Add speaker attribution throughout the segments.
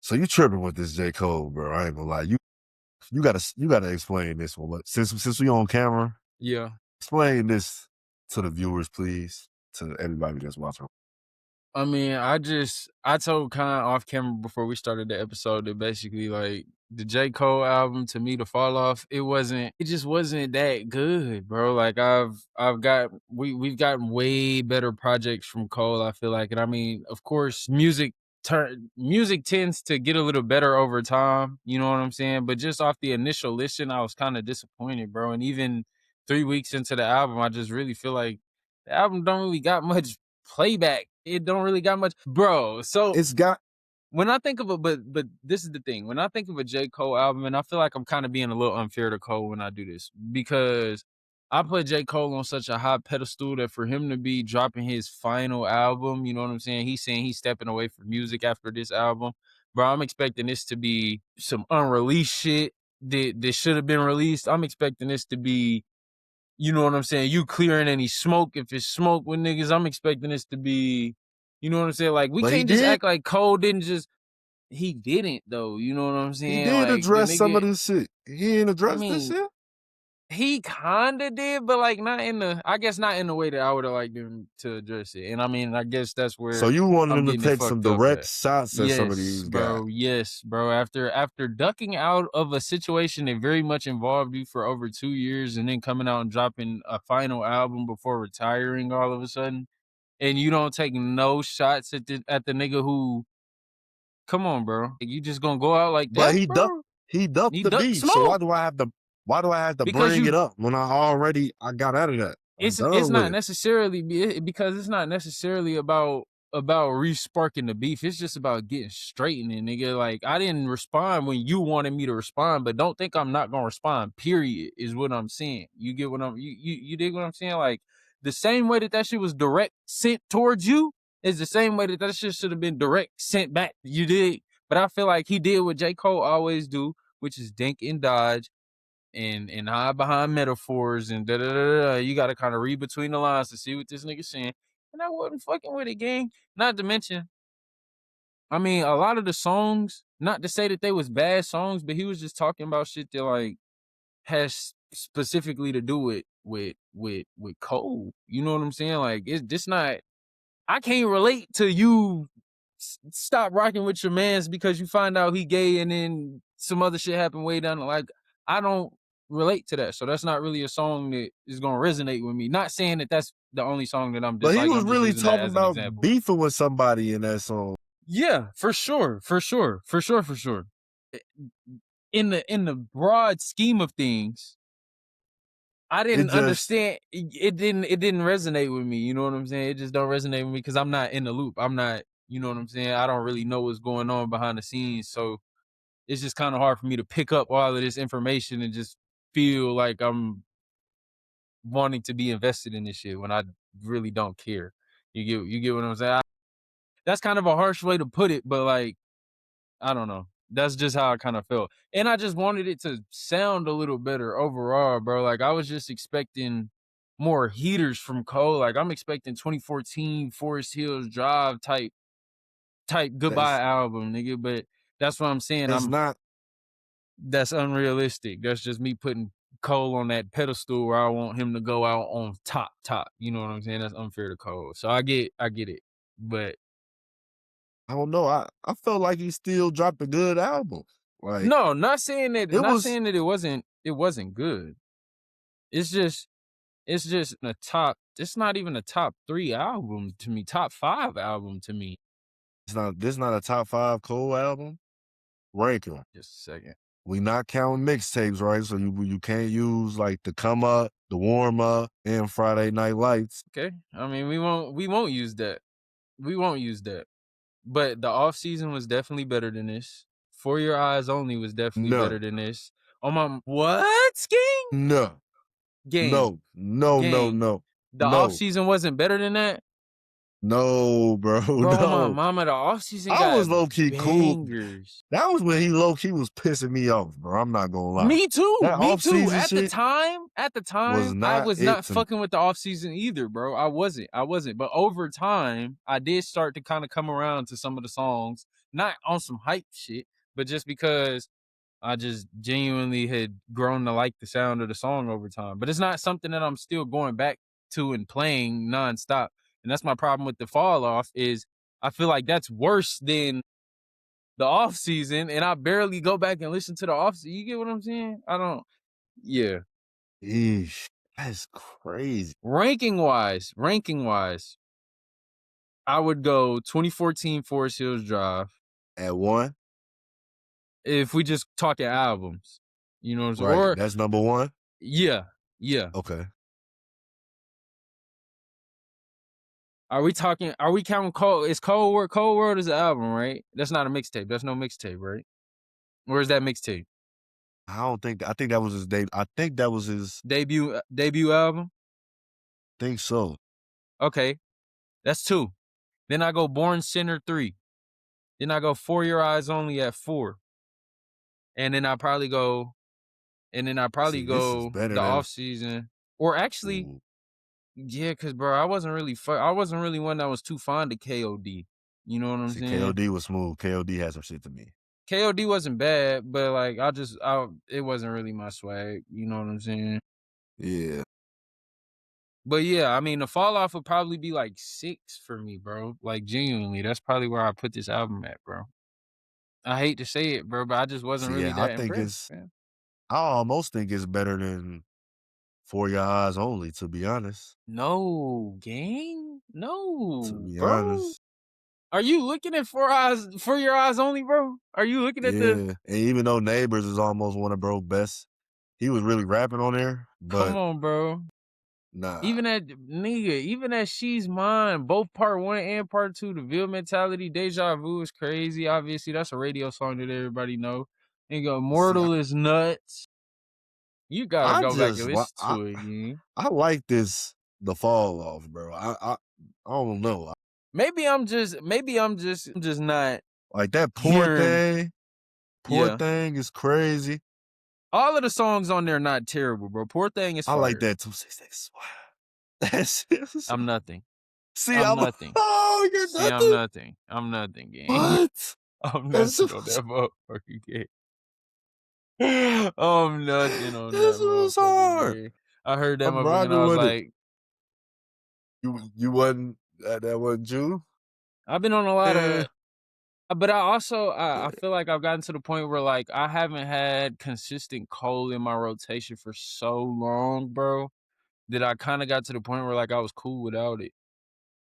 Speaker 1: So you tripping with this J. Cole, bro. I ain't gonna lie. You gotta explain this one. Since we on camera,
Speaker 2: Yeah.
Speaker 1: explain this to the viewers, please. To everybody that's watching.
Speaker 2: I mean, I told Khan off camera before we started the episode that basically like the J. Cole album, to me, The Fall Off, it just wasn't that good, bro. Like we've gotten way better projects from Cole, I feel like. And I mean, of course, music tends to get a little better over time, you know what I'm saying? But just off the initial listen, I was kind of disappointed, bro. And even 3 weeks into the album, I just really feel like the album don't really got much playback. It don't really got much, bro. So
Speaker 1: It's got
Speaker 2: when I think of a, but this is the thing. When I think of a J. Cole album, and I feel like I'm kind of being a little unfair to Cole when I do this, because I put J. Cole on such a high pedestal that for him to be dropping his final album, you know what I'm saying? He's saying he's stepping away from music after this album. Bro, I'm expecting this to be some unreleased shit that should have been released. I'm expecting this to be, you know what I'm saying, you clearing any smoke. If it's smoke with niggas, I'm expecting this to be, you know what I'm saying? Like, we
Speaker 1: But he
Speaker 2: can't just
Speaker 1: did.
Speaker 2: act like Cole didn't just, he didn't though, you know what I'm saying?
Speaker 1: He did
Speaker 2: Like, the
Speaker 1: address some of
Speaker 2: nigga,
Speaker 1: this shit. He ain't
Speaker 2: I
Speaker 1: addressed this
Speaker 2: mean,
Speaker 1: shit.
Speaker 2: he kinda did, but like not in the, I guess not in the way that I would have liked him to address it. And I mean, I guess that's
Speaker 1: So
Speaker 2: where
Speaker 1: you wanted
Speaker 2: I'm
Speaker 1: him to
Speaker 2: getting it
Speaker 1: take some
Speaker 2: fucked up
Speaker 1: direct
Speaker 2: at.
Speaker 1: shots at some of these guys.
Speaker 2: Yes, bro. After ducking out of a situation that very much involved you for over 2 years, and then coming out and dropping a final album before retiring all of a sudden, and you don't take no shots at the nigga who, come on, bro. You just gonna go out like
Speaker 1: But
Speaker 2: that,
Speaker 1: he
Speaker 2: bro?
Speaker 1: ducked
Speaker 2: He
Speaker 1: the
Speaker 2: ducked
Speaker 1: beef. So
Speaker 2: smoke
Speaker 1: why do I have to
Speaker 2: because
Speaker 1: bring it up when I got out of that? I'm
Speaker 2: it's
Speaker 1: done with
Speaker 2: not
Speaker 1: it.
Speaker 2: necessarily because it's not necessarily about re-sparking the beef. It's just about getting straightening, nigga. Like, I didn't respond when you wanted me to respond, but don't think I'm not gonna respond, period, is what I'm saying. You get what you dig what I'm saying? Like, the same way that shit was direct sent towards you is the same way that shit should have been direct sent back. You dig? But I feel like he did what J. Cole always do, which is dink and dodge and hide behind metaphors and da da da da. You got to kind of read between the lines to see what this nigga's saying. And I wasn't fucking with it, gang. Not to mention, I mean, a lot of the songs, not to say that they was bad songs, but he was just talking about shit that like has specifically to do with Cole. You know what I'm saying? Like, it's just not. I can't relate to you stop rocking with your mans because you find out he gay and then some other shit happened way down. Like, I don't relate to that. So that's not really a song that is going to resonate with me. Not saying that that's the only song that I'm
Speaker 1: But
Speaker 2: disliking.
Speaker 1: he was
Speaker 2: I'm just
Speaker 1: really
Speaker 2: using that
Speaker 1: talking
Speaker 2: as an
Speaker 1: about
Speaker 2: example.
Speaker 1: beefing with somebody in that song.
Speaker 2: Yeah, for sure. In the broad scheme of things, I didn't understand. It didn't resonate with me. You know what I'm saying? It just don't resonate with me because I'm not in the loop. I'm not, you know what I'm saying? I don't really know what's going on behind the scenes. So it's just kind of hard for me to pick up all of this information and just feel like I'm wanting to be invested in this shit when I really don't care. You get what I'm saying? That's kind of a harsh way to put it, but like, I don't know. That's just how I kind of felt. And I just wanted it to sound a little better overall, bro. Like, I was just expecting more heaters from Cole. Like, I'm expecting 2014 Forest Hills Drive type goodbye album, nigga. But that's what I'm saying. That's unrealistic. That's just me putting Cole on that pedestal where I want him to go out on top. You know what I'm saying? That's unfair to Cole. So I get it. But
Speaker 1: I don't know. I felt like he still dropped a good album. Like,
Speaker 2: no, not saying that it wasn't good. It's just a top, it's not even a top 3 album to me, top 5 album to me.
Speaker 1: this not a top 5 Cole album? Rank him.
Speaker 2: Just a second.
Speaker 1: We not counting mixtapes, right? So you can't use like the Come Up, the Warm Up, and Friday Night Lights.
Speaker 2: Okay. I mean, we won't use that. But the off season was definitely better than this. For Your Eyes Only was definitely better than this. Oh my, what, Sking?
Speaker 1: No.
Speaker 2: Gang.
Speaker 1: No.
Speaker 2: The off season wasn't better than that?
Speaker 1: No, bro.
Speaker 2: Bro,
Speaker 1: no.
Speaker 2: my mama, the off season got
Speaker 1: was low key cool. That was when he low key was pissing me off, bro. I'm not gonna lie.
Speaker 2: Me too.
Speaker 1: That
Speaker 2: Me too. At the time, I was not
Speaker 1: to
Speaker 2: fucking with the off season either, bro. I wasn't. But over time, I did start to kind of come around to some of the songs not on some hype shit, but just because I just genuinely had grown to like the sound of the song over time. But it's not something that I'm still going back to and playing nonstop. And that's my problem with the fall off is I feel like that's worse than the off season, and I barely go back and listen to the off season. You get what I'm saying? I don't. Yeah.
Speaker 1: Eesh, that's crazy.
Speaker 2: Ranking wise, I would go 2014 Forest Hills Drive.
Speaker 1: At 1?
Speaker 2: If we just talking albums, you know what I'm saying?
Speaker 1: Right,
Speaker 2: Or
Speaker 1: that's number 1?
Speaker 2: yeah.
Speaker 1: Okay.
Speaker 2: Are we counting Cold? It's Cold World. Cold World is an album, right? That's not a mixtape. That's no mixtape, right? Or is that mixtape?
Speaker 1: I think that was his debut. I think that was his
Speaker 2: debut album.
Speaker 1: Think so.
Speaker 2: Okay, that's 2. Then I go Born Sinner 3. Then I go For Your Eyes Only at 4. And then I probably go the off season. Or actually,
Speaker 1: Ooh.
Speaker 2: yeah, because bro, I wasn't really one that was too fond of KOD. You know what I'm saying?
Speaker 1: KOD was smooth. KOD had some shit to me.
Speaker 2: KOD wasn't bad, but like it wasn't really my swag. You know what I'm saying?
Speaker 1: Yeah.
Speaker 2: But yeah, I mean, the fall off would probably be like 6 for me, bro. Like genuinely, that's probably where I put this album at, bro. I hate to say it, bro, but I just wasn't really that impressed, man.
Speaker 1: I almost think it's better than For Your Eyes Only, to be honest.
Speaker 2: No, gang. No,
Speaker 1: To be
Speaker 2: bro.
Speaker 1: honest.
Speaker 2: Are you looking at For Your Eyes Only, bro? Are you looking at
Speaker 1: and even though Neighbors is almost one of bro's best, he was really rapping on there. But
Speaker 2: come on, bro.
Speaker 1: Nah.
Speaker 2: Even that She's Mine, both part 1 and part 2, the Ville Mentality, Deja Vu is crazy. Obviously, that's a radio song that everybody know. And go Mortal is nuts. You gotta go back and listen to it, man.
Speaker 1: I like the fall off, bro. I don't know.
Speaker 2: Maybe I'm just not
Speaker 1: like that Poor Thing. Poor Thing is crazy.
Speaker 2: All of the songs on there not terrible, bro. Poor Thing is fire.
Speaker 1: I like that 266. That's
Speaker 2: I'm nothing.
Speaker 1: See,
Speaker 2: I'm nothing.
Speaker 1: Oh, you're
Speaker 2: See,
Speaker 1: nothing.
Speaker 2: I'm nothing, gang.
Speaker 1: What?
Speaker 2: I'm nothing on that motherfucking game. I'm nothing on that motherfucking game. I heard that motherfucker and I was like,
Speaker 1: you wasn't that wasn't you?
Speaker 2: I've been on a lot of, but I also I feel like I've gotten to the point where like I haven't had consistent Cole in my rotation for so long, bro, that I kind of got to the point where like I was cool without it.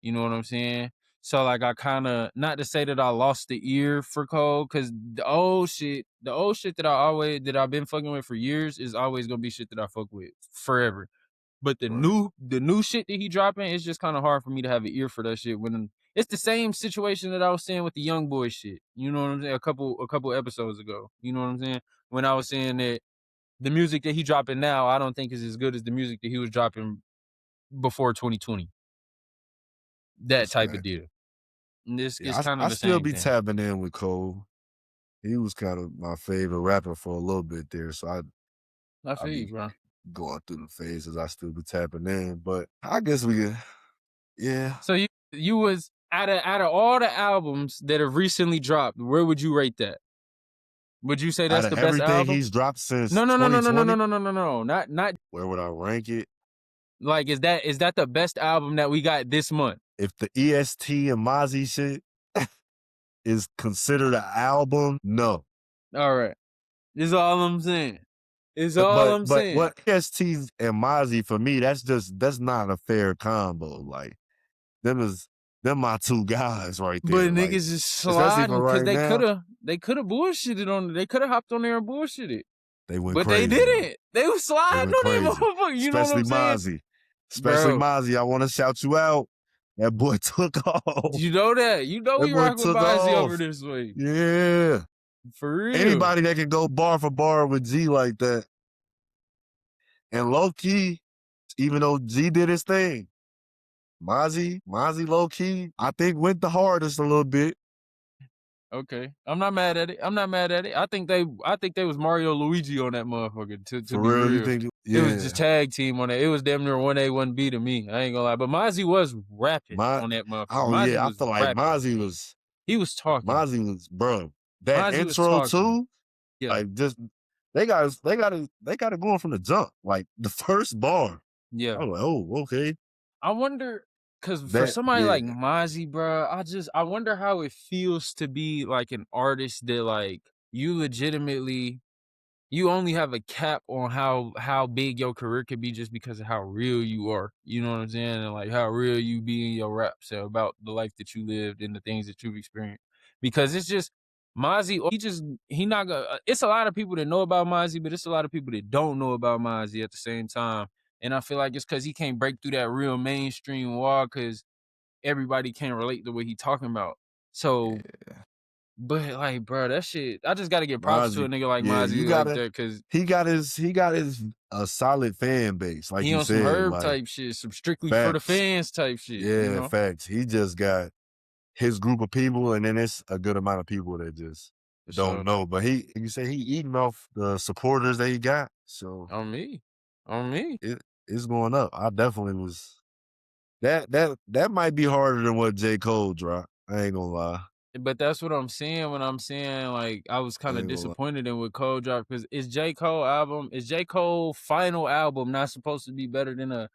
Speaker 2: You know what I'm saying? So like I kind of, not to say that I lost the ear for Cole, because the old shit that I've been fucking with for years is always gonna be shit that I fuck with forever. But the new shit that he dropping, it's just kind of hard for me to have an ear for that shit when it's the same situation that I was saying with the Young Boy shit. You know what I'm saying? A couple episodes ago. You know what I'm saying? When I was saying that the music that he dropping now, I don't think is as good as the music that he was dropping before 2020. That type of deal. And this is kind of the same
Speaker 1: thing. I still be
Speaker 2: thing.
Speaker 1: tapping in with Cole. He was kind of my favorite rapper for a little bit there, so
Speaker 2: I feel you, bro.
Speaker 1: Going through the phases, I still be tapping in, but I guess we could, yeah.
Speaker 2: So you was out of all the albums that have recently dropped, where would you rate that? Would you say that's the best album?
Speaker 1: Everything he's dropped since
Speaker 2: No, not.
Speaker 1: Where would I rank it?
Speaker 2: Like, is that the best album that we got this month?
Speaker 1: If the EST and Mozzie shit is considered an album, no.
Speaker 2: All right, this is all I'm saying. But
Speaker 1: what EST and Mozzie for me, that's not a fair combo. Like them my two guys right there.
Speaker 2: But niggas is sliding because they could have bullshitted on it. They could have hopped on there and bullshitted.
Speaker 1: They went
Speaker 2: but
Speaker 1: crazy.
Speaker 2: They didn't. They was sliding on that motherfucker. You know what I'm saying?
Speaker 1: Especially Mozzie. I want to shout you out. That boy took off.
Speaker 2: You know that. You know we rock with Mozzie over this way.
Speaker 1: Yeah.
Speaker 2: For real.
Speaker 1: Anybody that can go bar for bar with G like that. And low key, even though G did his thing, Mozzie low key, I think went the hardest a little bit.
Speaker 2: Okay. I'm not mad at it. I think they was Mario Luigi on that motherfucker, to be real.
Speaker 1: You think,
Speaker 2: It was just tag team on that. It was damn near 1A, 1B to me. I ain't gonna lie. But Mozzie was rapping on that motherfucker.
Speaker 1: Oh,
Speaker 2: Mozzie
Speaker 1: yeah. I feel like Mozzie was...
Speaker 2: He was talking.
Speaker 1: Mozzie was, bro. That
Speaker 2: Mozzie was
Speaker 1: intro
Speaker 2: talking.
Speaker 1: too,
Speaker 2: Yeah.
Speaker 1: like just they got it going from the jump. Like the first bar.
Speaker 2: Yeah.
Speaker 1: I was like, oh, okay.
Speaker 2: I wonder, because for somebody like Mozzie, bro, I wonder how it feels to be like an artist that like you legitimately, you only have a cap on how big your career could be just because of how real you are. You know what I'm saying? And like how real you be in your raps about the life that you lived and the things that you've experienced. Because it's just Mozzie, he not gonna. It's a lot of people that know about Mozzie, but it's a lot of people that don't know about Mozzie at the same time. And I feel like it's because he can't break through that real mainstream wall because everybody can't relate to what he talking about. So.
Speaker 3: Yeah.
Speaker 2: But like, bro, that shit, I just gotta give props to a nigga like Mozzie like that, cause
Speaker 1: he got his a solid fan base, like
Speaker 2: he
Speaker 1: you
Speaker 2: on
Speaker 1: said,
Speaker 2: some Herb
Speaker 1: like,
Speaker 2: type shit, some strictly
Speaker 1: facts.
Speaker 2: for the fans type shit.
Speaker 1: Yeah,
Speaker 2: you know?
Speaker 1: Facts. He just got his group of people, and then it's a good amount of people that just don't know. But you say he eating off the supporters that he got. So
Speaker 2: on me,
Speaker 1: it's going up. I definitely was. That might be harder than what Jcole dropped. I ain't gonna lie.
Speaker 2: But that's what I'm saying when I'm saying like I was kind of disappointed in what Cole dropped, because is J. Cole final album not supposed to be better than a?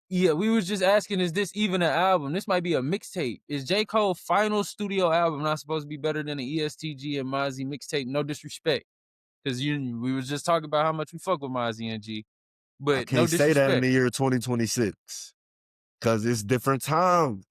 Speaker 2: Yeah, we was just asking, is this even an album? This might be a mixtape. Is J. Cole final studio album not supposed to be better than an ESTG and Mozzie mixtape? No disrespect, because we was just talking about how much we fuck with Mozzie and G, but
Speaker 1: I can't say that in the year 2026. Cause it's different times.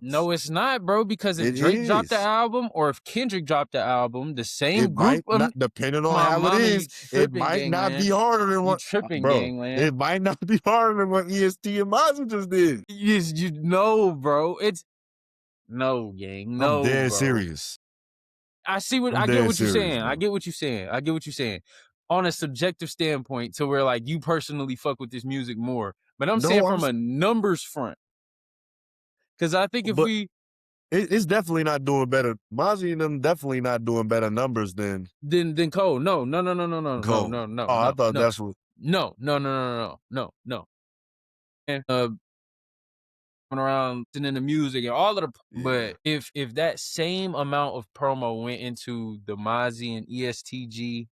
Speaker 2: No, it's not, bro. Because if Drake dropped the album, or if Kendrick dropped the album, the same group of,
Speaker 1: depending on how it is, it might not be harder than what it might not be harder than what EST and Mozzie just did.
Speaker 2: You know, bro. It's no, gang. No,
Speaker 1: I'm dead
Speaker 2: bro.
Speaker 1: serious.
Speaker 2: I get what you're saying. I get what you're saying. On a subjective standpoint, to where like you personally fuck with this music more. But I'm saying from a numbers front. Because I think
Speaker 1: it's definitely not doing better. Mozzie and them definitely not doing better numbers than
Speaker 2: Cole. No.
Speaker 1: Cole.
Speaker 2: No.
Speaker 1: I thought that's what.
Speaker 2: No. And around and in the music and all of the, but if that same amount of promo went into the Mozzie and ESTG,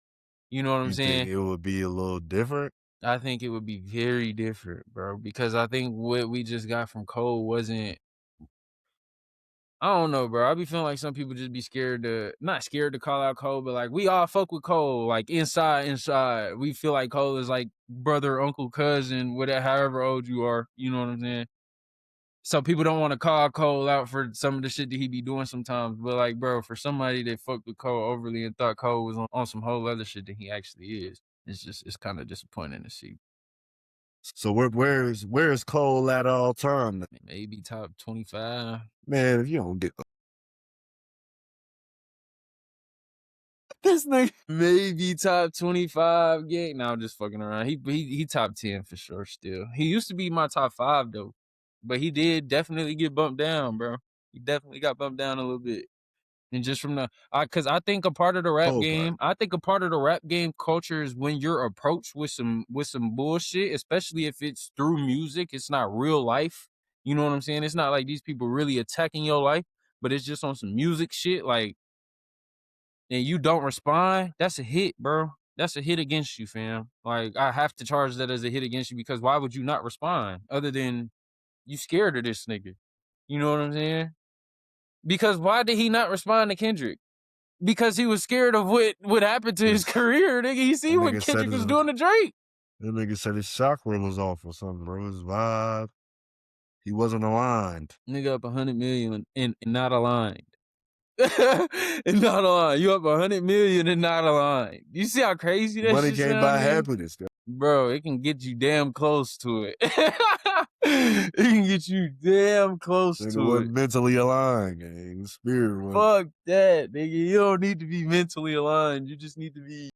Speaker 2: you know what I'm saying?
Speaker 1: Think it would be a little different?
Speaker 2: I think it would be very different, bro, because I think what we just got from Cole wasn't. I don't know, bro. I be feeling like some people just be not scared to call out Cole, but like we all fuck with Cole, like inside. We feel like Cole is like brother, uncle, cousin, whatever, however old you are. You know what I'm saying? So people don't want to call Cole out for some of the shit that he be doing sometimes. But like, bro, for somebody that fucked with Cole overly and thought Cole was on some whole other shit than he actually is, it's kind of disappointing to see.
Speaker 1: So where is Cole at all time?
Speaker 2: Maybe top 25.
Speaker 1: Man, if you don't get this nigga,
Speaker 2: maybe top 25 gang. No, I'm just fucking around. He top 10 for sure still. He used to be my top 5 though. But he did definitely get bumped down, bro. He definitely got bumped down a little bit. And just from because I think a part of the rap game, culture is when you're approached with some bullshit, especially if it's through music. It's not real life. You know what I'm saying? It's not like these people really attacking your life, but it's just on some music shit, like, and you don't respond. That's a hit, bro. That's a hit against you, fam. Like, I have to charge that as a hit against you, because why would you not respond other than you scared of this nigga? You know what I'm saying? Because why did he not respond to Kendrick? Because he was scared of what happened to his career, nigga. You see what Kendrick was doing to Drake?
Speaker 1: That nigga said his chakra was off or something, bro. His vibe. He wasn't aligned.
Speaker 2: Nigga up 100 million and not aligned. And not aligned. You up 100 million and not aligned. You see how crazy that
Speaker 1: Money
Speaker 2: shit
Speaker 1: can't buy happiness,
Speaker 2: bro. It can get you damn close to it. It can get you damn close to it.
Speaker 1: Mentally aligned, gang. Spirit.
Speaker 2: Fuck that, nigga. You don't need to be mentally aligned. You just need to be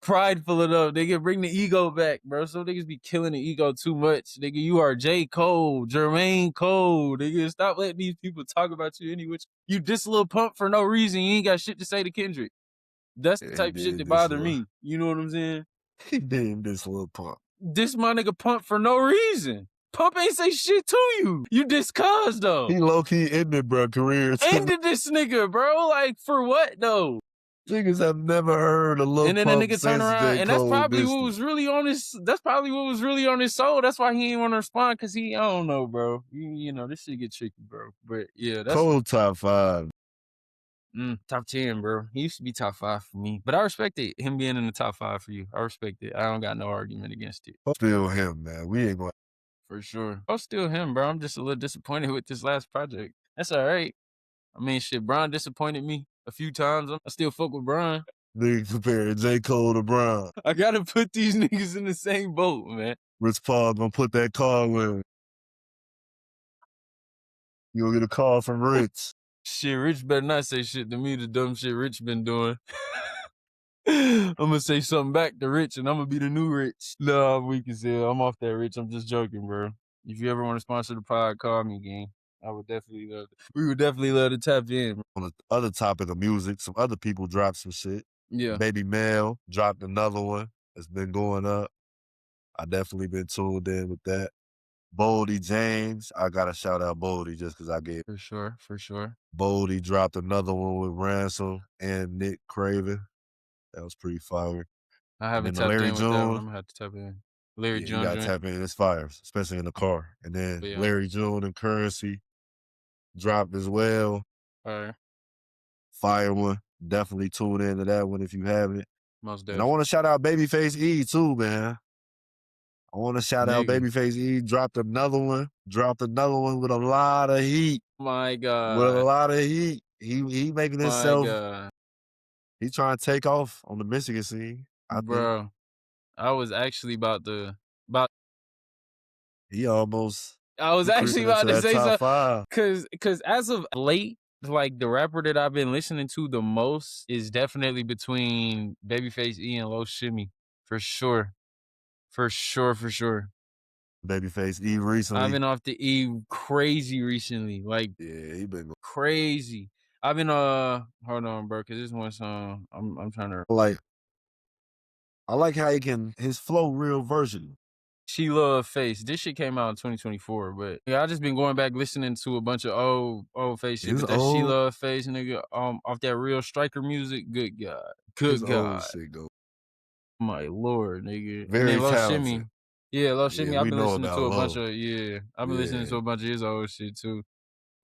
Speaker 2: prideful enough. Nigga, bring the ego back, bro. Some niggas be killing the ego too much. Nigga, you are J. Cole, Jermaine Cole. Nigga, stop letting these people talk about you anyway. You diss Lil Pump for no reason. You ain't got shit to say to Kendrick. That's the type of shit that bother me. You know what I'm saying?
Speaker 1: He named this Lil Pump.
Speaker 2: This my nigga Pump for no reason. Pump ain't say shit to you. You just cuz though.
Speaker 1: He low-key ended, bro, career.
Speaker 2: Ended this nigga, bro. Like, for what though?
Speaker 1: Niggas have never heard a Lil
Speaker 2: And then the
Speaker 1: Pump
Speaker 2: nigga turn
Speaker 1: since
Speaker 2: around, and that's
Speaker 1: Jcole
Speaker 2: probably
Speaker 1: dissed
Speaker 2: what
Speaker 1: him.
Speaker 2: was really on his. That's probably what was really on his soul. That's why he didn't want to respond, cause I don't know, bro. You know, this shit get tricky, bro. But yeah, that's
Speaker 1: Cole top 5.
Speaker 2: top 10, bro. He used to be top 5 for me, but I respect it. Him being in the top 5 for you, I respect it. I don't got no argument against it.
Speaker 1: Still him, man. We ain't going.
Speaker 2: For sure. Oh, still him, bro. I'm just a little disappointed with this last project. That's all right. I mean, shit, Brian disappointed me a few times. I still fuck with Brian.
Speaker 1: Niggas comparing J. Cole to Brown.
Speaker 2: I gotta put these niggas in the same boat, man.
Speaker 1: Rich Paul gonna put that call in. You gonna get a call from Rich.
Speaker 2: Shit, Rich better not say shit to me, the dumb shit Rich been doing. I'm gonna say something back to Rich, and I'm gonna be the new Rich. No, I'm weak as hell. I'm off that, Rich. I'm just joking, bro. If you ever want to sponsor the pod, call me, gang. I would definitely love it. We would definitely love to tap in.
Speaker 1: On the other topic of music, some other people dropped some shit.
Speaker 2: Yeah.
Speaker 1: Baby Mel dropped another one that's been going up. I definitely been tuned in with that. Boldy James, I gotta shout out Boldy just because I gave.
Speaker 2: For sure.
Speaker 1: Boldy dropped another one with Ransom and Nick Craven. That was pretty fire.
Speaker 2: I haven't
Speaker 1: then the
Speaker 2: tapped
Speaker 1: Larry
Speaker 2: in with that one.
Speaker 1: June.
Speaker 2: I'm gonna have to tap in. Larry
Speaker 1: Yeah,
Speaker 2: June
Speaker 1: you gotta
Speaker 2: joint.
Speaker 1: tap in. It's fire, especially in the car. And then
Speaker 2: Yeah.
Speaker 1: Larry June and Currency dropped as well.
Speaker 2: Fire.
Speaker 1: Fire one. Definitely tune into that one if you haven't.
Speaker 2: Most
Speaker 1: And I
Speaker 2: definitely.
Speaker 1: want to shout out Babyface E too, man. I want to shout out
Speaker 2: Nigga.
Speaker 1: Babyface E. Dropped another one with a lot of heat.
Speaker 2: My
Speaker 1: With a
Speaker 2: God.
Speaker 1: lot of heat. He making
Speaker 2: My
Speaker 1: himself.
Speaker 2: God.
Speaker 1: He trying to take off on the Michigan scene. I think
Speaker 2: Bro, I was actually about
Speaker 1: he almost.
Speaker 2: I was
Speaker 1: he
Speaker 2: actually
Speaker 1: creeping
Speaker 2: about
Speaker 1: into
Speaker 2: to
Speaker 1: that
Speaker 2: say
Speaker 1: top
Speaker 2: something.
Speaker 1: 5.
Speaker 2: Cause as of late, like the rapper that I've been listening to the most is definitely between Babyface E and Lil Shimmy. For sure.
Speaker 1: Babyface E recently.
Speaker 2: I've been off the E crazy recently. Like,
Speaker 1: Yeah, he been
Speaker 2: crazy. I've been hold on, bro, cause this one song I'm trying to
Speaker 1: I like how his flow real version.
Speaker 2: She Love Face. This shit came out in 2024, but yeah, I just been going back listening to a bunch of old face shit.
Speaker 1: His
Speaker 2: But that She
Speaker 1: old-
Speaker 2: Love Face, nigga, off that real striker music, good God.
Speaker 1: His
Speaker 2: Good
Speaker 1: old
Speaker 2: God.
Speaker 1: shit go.
Speaker 2: My Lord, nigga.
Speaker 1: Very
Speaker 2: and then Lil
Speaker 1: talented.
Speaker 2: Shimmy. Yeah, Lil Shimmy,
Speaker 1: Yeah,
Speaker 2: I've
Speaker 1: we
Speaker 2: been
Speaker 1: know
Speaker 2: listening
Speaker 1: about
Speaker 2: to a bunch
Speaker 1: Lil.
Speaker 2: of I've been listening to a bunch of his old shit too.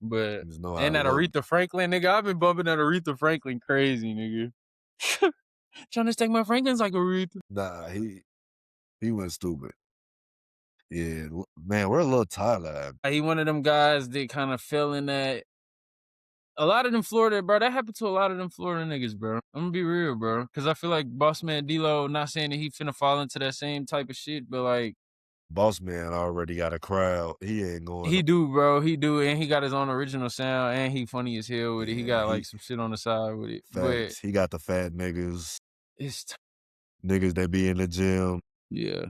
Speaker 2: But
Speaker 1: Just know
Speaker 2: and
Speaker 1: how
Speaker 2: that
Speaker 1: Lil-
Speaker 2: Aretha Franklin, nigga, I've been bumping that Aretha Franklin crazy, nigga. Trying to stack my Franklins like Aretha.
Speaker 1: Nah, he went stupid. Yeah, man, we're a little tired.
Speaker 2: He one of them guys that kind of fell in that. A lot of them Florida, bro, that happened to a lot of them Florida niggas, bro. I'm gonna be real, bro. Cause I feel like Boss Man D-Lo, not saying that he finna fall into that same type of shit, but like,
Speaker 1: Boss Man already got a crowd. He ain't going.
Speaker 2: he do, bro. He do, and he got his own original sound, and he funny as hell with it. He
Speaker 1: Yeah,
Speaker 2: got like some shit on the side with it.
Speaker 1: Facts. He got the fat niggas.
Speaker 2: It's
Speaker 1: Niggas that be in the gym.
Speaker 2: yeah.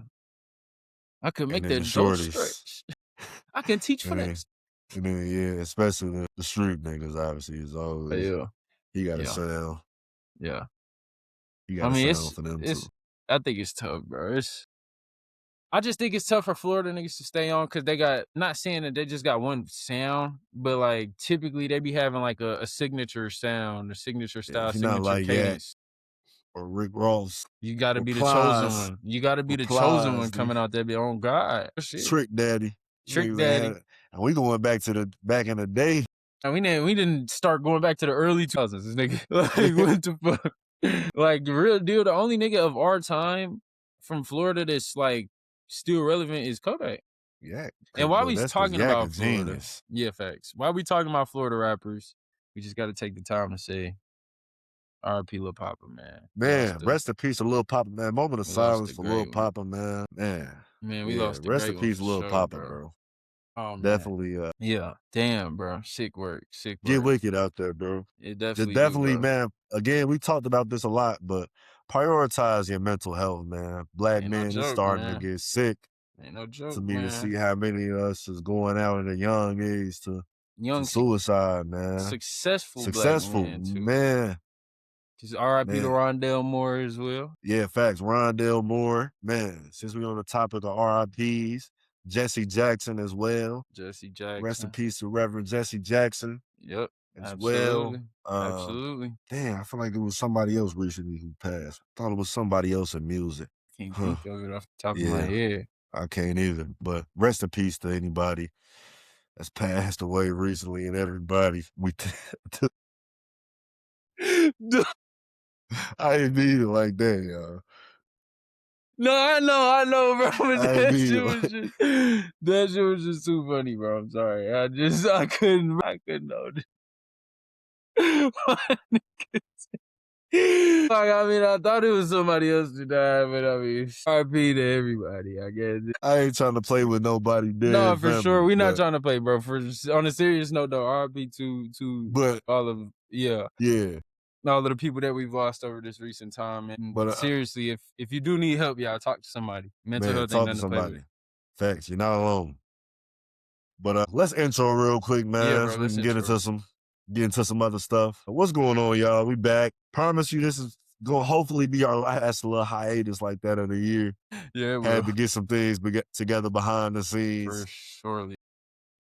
Speaker 2: I could make
Speaker 1: And then
Speaker 2: that
Speaker 1: the
Speaker 2: dope
Speaker 1: shorties.
Speaker 2: stretch. I can teach
Speaker 1: And then-
Speaker 2: finesse.
Speaker 1: And then, yeah, especially the street niggas, obviously, is always.
Speaker 2: Yeah,
Speaker 1: He got a
Speaker 2: Yeah.
Speaker 1: sound.
Speaker 2: yeah.
Speaker 1: He
Speaker 2: I
Speaker 1: got
Speaker 2: mean,
Speaker 1: a sound for them too.
Speaker 2: I think it's tough, bro. I just think it's tough for Florida niggas to stay on because they got, not saying that they just got one sound, but like typically they be having like a signature sound, a signature style,
Speaker 1: if you're not
Speaker 2: signature
Speaker 1: like
Speaker 2: cadence.
Speaker 1: Or Rick Ross.
Speaker 2: You got to
Speaker 1: or
Speaker 2: be the
Speaker 1: Plies.
Speaker 2: chosen one. You got to be the
Speaker 1: Or
Speaker 2: chosen
Speaker 1: Plies,
Speaker 2: one coming out there. Be on God. Shit.
Speaker 1: Trick Daddy.
Speaker 2: Trick
Speaker 1: Niggas
Speaker 2: Daddy.
Speaker 1: had it. And we going back in the day.
Speaker 2: And we didn't start going back to the early 2000s, this nigga. Like, what the fuck? Like, the real deal, the only nigga of our time from Florida that's, like, still relevant is Kodak.
Speaker 1: Yeah.
Speaker 2: And while we
Speaker 1: that's 'cause
Speaker 2: talking
Speaker 1: Yak
Speaker 2: about
Speaker 1: a
Speaker 2: Florida,
Speaker 1: genius.
Speaker 2: yeah, facts. While we talking about Florida rappers, we just got to take the time to say R.I.P. Lil Papa, man.
Speaker 1: Man, rest in peace to Lil Papa, man. Moment of
Speaker 2: We lost
Speaker 1: silence
Speaker 2: a
Speaker 1: for
Speaker 2: great
Speaker 1: Lil
Speaker 2: one.
Speaker 1: Papa, man. Man,
Speaker 2: we lost a
Speaker 1: rest
Speaker 2: great
Speaker 1: in
Speaker 2: one
Speaker 1: peace,
Speaker 2: for
Speaker 1: Lil
Speaker 2: sure,
Speaker 1: Papa,
Speaker 2: bro.
Speaker 1: bro.
Speaker 2: Oh, man.
Speaker 1: Definitely.
Speaker 2: Yeah, damn, bro. Sick work.
Speaker 1: Get wicked out there, bro.
Speaker 2: It
Speaker 1: Just
Speaker 2: definitely,
Speaker 1: man. Again, we talked about this a lot, but prioritize your mental health, man. Black
Speaker 2: Ain't no
Speaker 1: men is
Speaker 2: joke,
Speaker 1: starting
Speaker 2: man.
Speaker 1: to get sick.
Speaker 2: Ain't no joke,
Speaker 1: To me,
Speaker 2: man.
Speaker 1: to see how many of us is going out at a young age to
Speaker 2: Young,
Speaker 1: suicide, man.
Speaker 2: successful
Speaker 1: Black
Speaker 2: man, too.
Speaker 1: man.
Speaker 2: Just R.I.P. to
Speaker 1: Man.
Speaker 2: Rondell Moore as well.
Speaker 1: Yeah, facts. Rondell Moore, man. Since we on the topic of RIPs, Jesse Jackson as well.
Speaker 2: Jesse
Speaker 1: Rest in
Speaker 2: Jackson.
Speaker 1: peace to Reverend Jesse Jackson
Speaker 2: Yep.
Speaker 1: as
Speaker 2: Absolutely.
Speaker 1: well.
Speaker 2: Absolutely.
Speaker 1: Damn, I feel like it was somebody else recently who passed. I thought it was somebody else in music.
Speaker 2: Can't think of it off the top of my
Speaker 1: Yeah,
Speaker 2: head.
Speaker 1: I can't either. But rest in peace to anybody that's passed away recently and everybody we took. I didn't mean it like that, y'all.
Speaker 2: No, I know, bro. But
Speaker 1: I didn't mean it
Speaker 2: that shit was just too funny, bro. I'm sorry. I couldn't know. Fuck, I mean, I thought it was somebody else who died, but I mean, RP to everybody, I guess.
Speaker 1: I ain't trying to play with nobody dead.
Speaker 2: No, for
Speaker 1: family,
Speaker 2: sure. We're not
Speaker 1: but-
Speaker 2: trying to play, bro. On a serious note, though, RP to
Speaker 1: But
Speaker 2: all of
Speaker 1: yeah,
Speaker 2: all of the people that we've lost over this recent time. And
Speaker 1: But,
Speaker 2: seriously, if you do need help, y'all talk to somebody. Mental
Speaker 1: man,
Speaker 2: health
Speaker 1: talk
Speaker 2: ain't
Speaker 1: to
Speaker 2: nothing to play
Speaker 1: somebody.
Speaker 2: with.
Speaker 1: Facts, you're not alone. But let's intro real quick, man,
Speaker 2: Yeah, bro,
Speaker 1: so we
Speaker 2: let's
Speaker 1: can get
Speaker 2: intro.
Speaker 1: into some other stuff. What's going on, y'all? We back. Promise you, this is gonna hopefully be our last little hiatus like that of the year.
Speaker 2: Yeah, bro.
Speaker 1: Had to get some things together behind the scenes.
Speaker 2: For surely.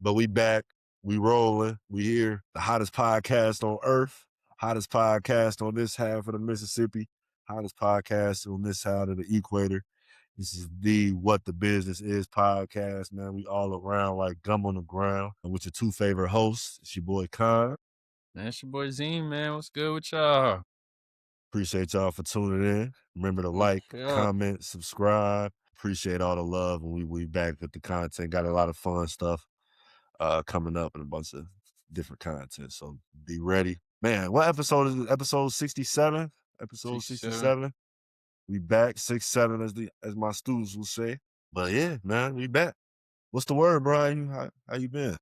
Speaker 1: But we back. We rolling. We here. The hottest podcast on earth. Hottest podcast on this half of the Mississippi. Hottest podcast on this side of the equator. This is the What the Business Is podcast, man. We all around like gum on the ground. With your two favorite hosts, it's your boy Con.
Speaker 2: Man, it's your boy Zine, man. What's good with y'all?
Speaker 1: Appreciate y'all for tuning in. Remember to like, comment, subscribe. Appreciate all the love. And we back with the content. Got a lot of fun stuff coming up and a bunch of different content. So be ready. Man, what episode is it? Episode 67? Episode 67. We back, 6-7 as my students will say. But yeah, man, we back. What's the word, Brian? How you been?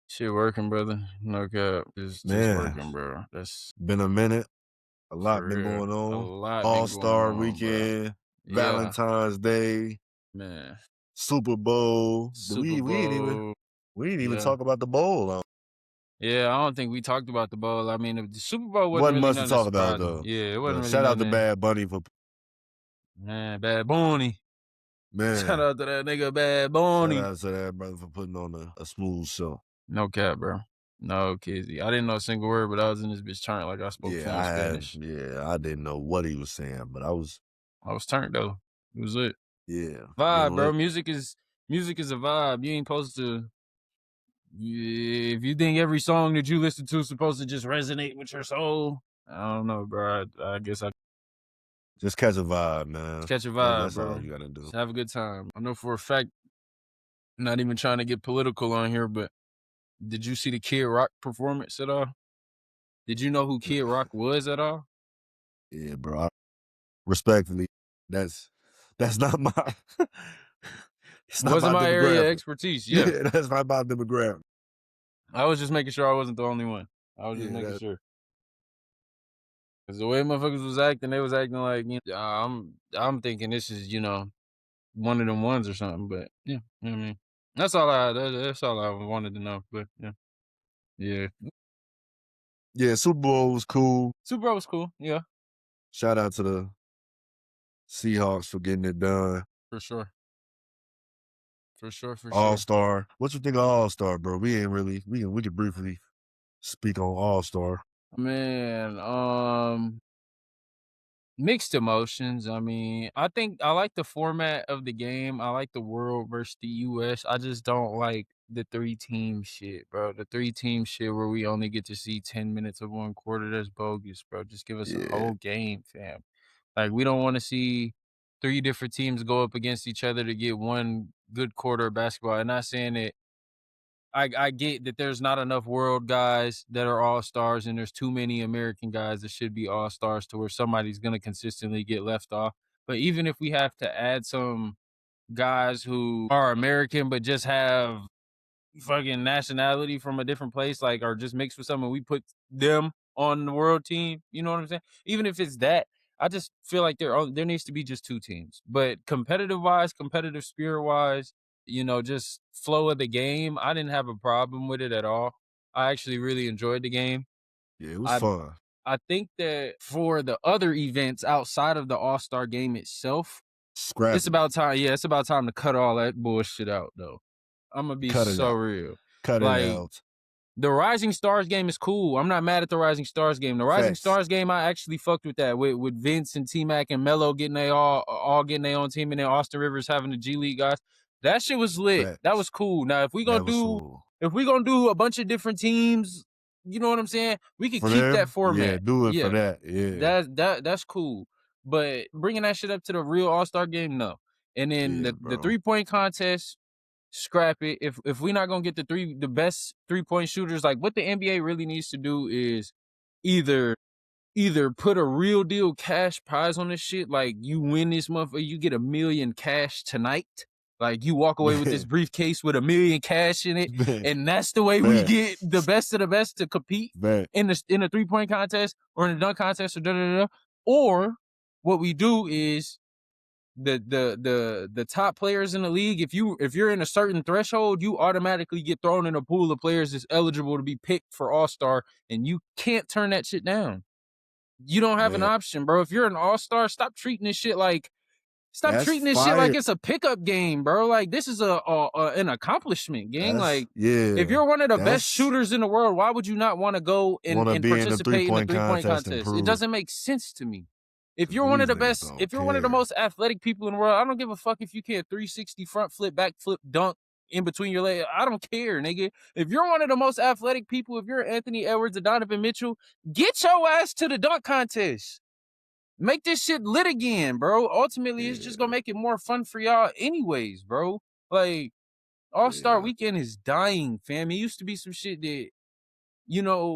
Speaker 2: Shit working, brother. No cap. Just working, bro. That's
Speaker 1: been a minute. A lot been
Speaker 2: real.
Speaker 1: going on.
Speaker 2: A lot
Speaker 1: All-Star
Speaker 2: been going on,
Speaker 1: weekend,
Speaker 2: bro.
Speaker 1: Valentine's Day,
Speaker 2: man.
Speaker 1: Super Bowl. We didn't even talk about the bowl.
Speaker 2: Yeah, I don't think we talked about the bowl. I mean, the Super Bowl
Speaker 1: wasn't
Speaker 2: really
Speaker 1: much to talk about though.
Speaker 2: Yeah, it wasn't really
Speaker 1: shout out to Bad Bunny for
Speaker 2: Bad Bunny.
Speaker 1: Man.
Speaker 2: Shout out to that nigga Bad Bunny.
Speaker 1: Shout out to that brother for putting on a smooth show.
Speaker 2: No cap, bro. No, Kizzy. I didn't know a single word, but I was in this bitch turned like I spoke fluent Spanish.
Speaker 1: Yeah, I didn't know what he was saying, but I was
Speaker 2: turned though. It was lit.
Speaker 1: Yeah.
Speaker 2: Vibe, bro. Music is a vibe. You ain't supposed to. If you think every song that you listen to is supposed to just resonate with your soul, I don't know, bro. I guess I
Speaker 1: just catch a vibe, man.
Speaker 2: Just catch a vibe,
Speaker 1: that's
Speaker 2: bro.
Speaker 1: all you gotta do.
Speaker 2: Just have a good time. I know for a fact. Not even trying to get political on here, but did you see the Kid Rock performance at all? Did you know who Kid Rock was at all?
Speaker 1: Yeah, bro. Respectfully, that's not my.
Speaker 2: It's not wasn't my area of expertise. Yeah.
Speaker 1: That's not my demographic.
Speaker 2: I was just making sure I wasn't the only one. I was just making sure. Because the way motherfuckers was acting, they was acting like, I'm thinking this is, one of them ones or something. But yeah, you know what I mean? That's all I wanted to know. But yeah. Yeah.
Speaker 1: Yeah, Super Bowl was cool.
Speaker 2: Super Bowl was cool, yeah.
Speaker 1: Shout out to the Seahawks for getting it done.
Speaker 2: For sure.
Speaker 1: All-Star. What you think of All-Star, bro? We ain't really we could briefly speak on All-Star.
Speaker 2: Man, mixed emotions. I mean, I think I like the format of the game. I like the world versus the US. I just don't like the 3-team shit, bro. The 3-team shit where we only get to see 10 minutes of one quarter, that's bogus, bro. Just give us a whole game, fam. Like, we don't want to see 3 different teams go up against each other to get one good quarter of basketball. I'm not saying that I get that there's not enough world guys that are all-stars and there's too many American guys that should be all-stars to where somebody's going to consistently get left off. But even if we have to add some guys who are American but just have fucking nationality from a different place, like, or just mixed with someone, we put them on the world team, you know what I'm saying? Even if it's that, I just feel like there needs to be just 2 teams. But competitive spirit-wise, just flow of the game, I didn't have a problem with it at all. I actually really enjoyed the game.
Speaker 1: Yeah, it was fun.
Speaker 2: I think that for the other events outside of the All-Star game itself,
Speaker 1: Scrap
Speaker 2: It's about time. Yeah, it's about time to cut all that bullshit out, though. I'm gonna be
Speaker 1: Cut it
Speaker 2: so
Speaker 1: out.
Speaker 2: real.
Speaker 1: Cut
Speaker 2: Like,
Speaker 1: it out.
Speaker 2: the Rising Stars game is cool. I'm not mad at the Rising Stars game. The Rising
Speaker 1: Facts.
Speaker 2: Stars game, I actually fucked with that. With Vince and T-Mac and Melo getting they all getting their own team, and then Austin Rivers having the G League guys. That shit was lit.
Speaker 1: Facts.
Speaker 2: That was cool. Now, if we gonna do a bunch of different teams, you know what I'm saying? We could keep that format.
Speaker 1: Yeah, do it for that. Yeah.
Speaker 2: That's cool. But bringing that shit up to the real All-Star game, no. And then the 3-point contest, scrap it. If we're not gonna get the best 3-point shooters, like what the NBA really needs to do is either put a real deal cash prize on this shit. Like, you win this month, or you get $1 million cash tonight. Like, you walk away with this briefcase with $1 million cash in it, and that's the way we get the best of the best to compete in the 3-point contest or in the dunk contest or da-da-da-da. Or what we do is the top players in the league, if you're in a certain threshold, you automatically get thrown in a pool of players that's eligible to be picked for All-Star, and you can't turn that shit down. You don't have an option, bro. If you're an All-Star, stop treating this shit like it's a pickup game, bro. Like, this is an accomplishment game. Like, if you're one of the best shooters in the world, why would you not want to go and participate in the 3-point contest? It doesn't make sense to me. If you're one of the best, if you're one of the most athletic people in the world, I don't give a fuck if you can't 360 front flip, back flip, dunk in between your legs. I don't care, nigga. If you're one of the most athletic people, if you're Anthony Edwards or Donovan Mitchell, get your ass to the dunk contest. Make this shit lit again, bro. Ultimately, it's just gonna make it more fun for y'all anyways, bro. Like, All-Star Weekend is dying, fam. It used to be some shit that,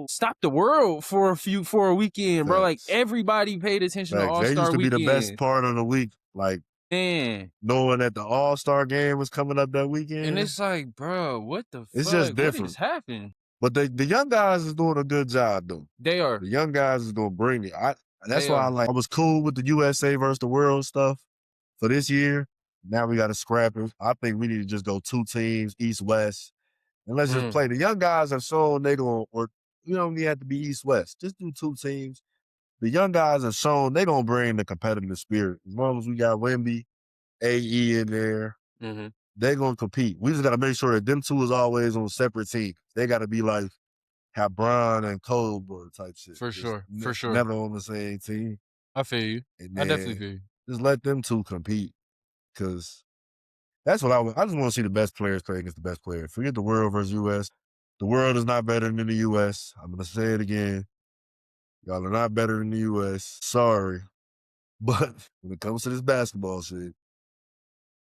Speaker 2: stop the world for a weekend, bro. Like, everybody paid attention to All-Star Weekend.
Speaker 1: That used to be the best part of the week. Like, knowing that the All-Star game was coming up that weekend.
Speaker 2: And it's like, bro, what the fuck?
Speaker 1: It's just different.
Speaker 2: What is happening?
Speaker 1: But the young guys is doing a good job, though.
Speaker 2: They are.
Speaker 1: The young guys is gonna bring it. That's why I was cool with the USA versus the world stuff for this year. Now we got to scrap it. I think we need to just go 2 teams, East-West. And let's just play. The young guys have shown they going, or you don't even have to be East-West. Just do 2 teams. The young guys have shown they going to bring the competitive spirit. As long as we got Wemby, AE in there, they're going to compete. We just got to make sure that them 2 is always on separate teams. They got to be like, have Bron and Cole type shit.
Speaker 2: For sure.
Speaker 1: Never on the same team.
Speaker 2: I feel you. I definitely feel you.
Speaker 1: Just let them 2 compete. Because that's what I just want to see the best players play against the best players. Forget the world versus U.S. The world is not better than the U.S. I'm going to say it again. Y'all are not better than the U.S. Sorry. But when it comes to this basketball shit,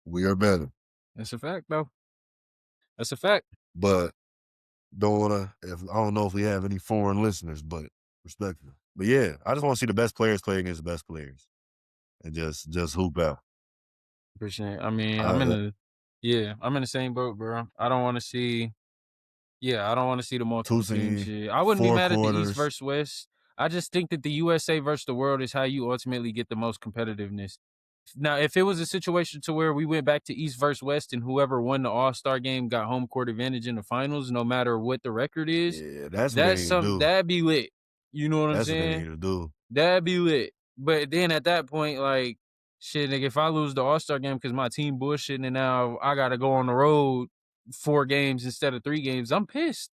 Speaker 1: we are better.
Speaker 2: That's a fact, though. That's a fact.
Speaker 1: But I don't know if we have any foreign listeners, but respectful. But yeah, I just want to see the best players play against the best players. And just hoop out.
Speaker 2: Appreciate it. I mean, I'm in the same boat, bro. I don't want to see the multiple teams shit. I wouldn't be mad at the East versus West. I just think that the USA versus the world is how you ultimately get the most competitiveness. Now, if it was a situation to where we went back to East versus West and whoever won the All-Star game got home court advantage in the finals, no matter what the record is, that'd be lit. You know what I'm saying?
Speaker 1: That's what they need to do.
Speaker 2: That'd be lit. But then at that point, like, shit, nigga, if I lose the All-Star game because my team bullshitting and now I got to go on the road 4 games instead of 3 games, I'm pissed.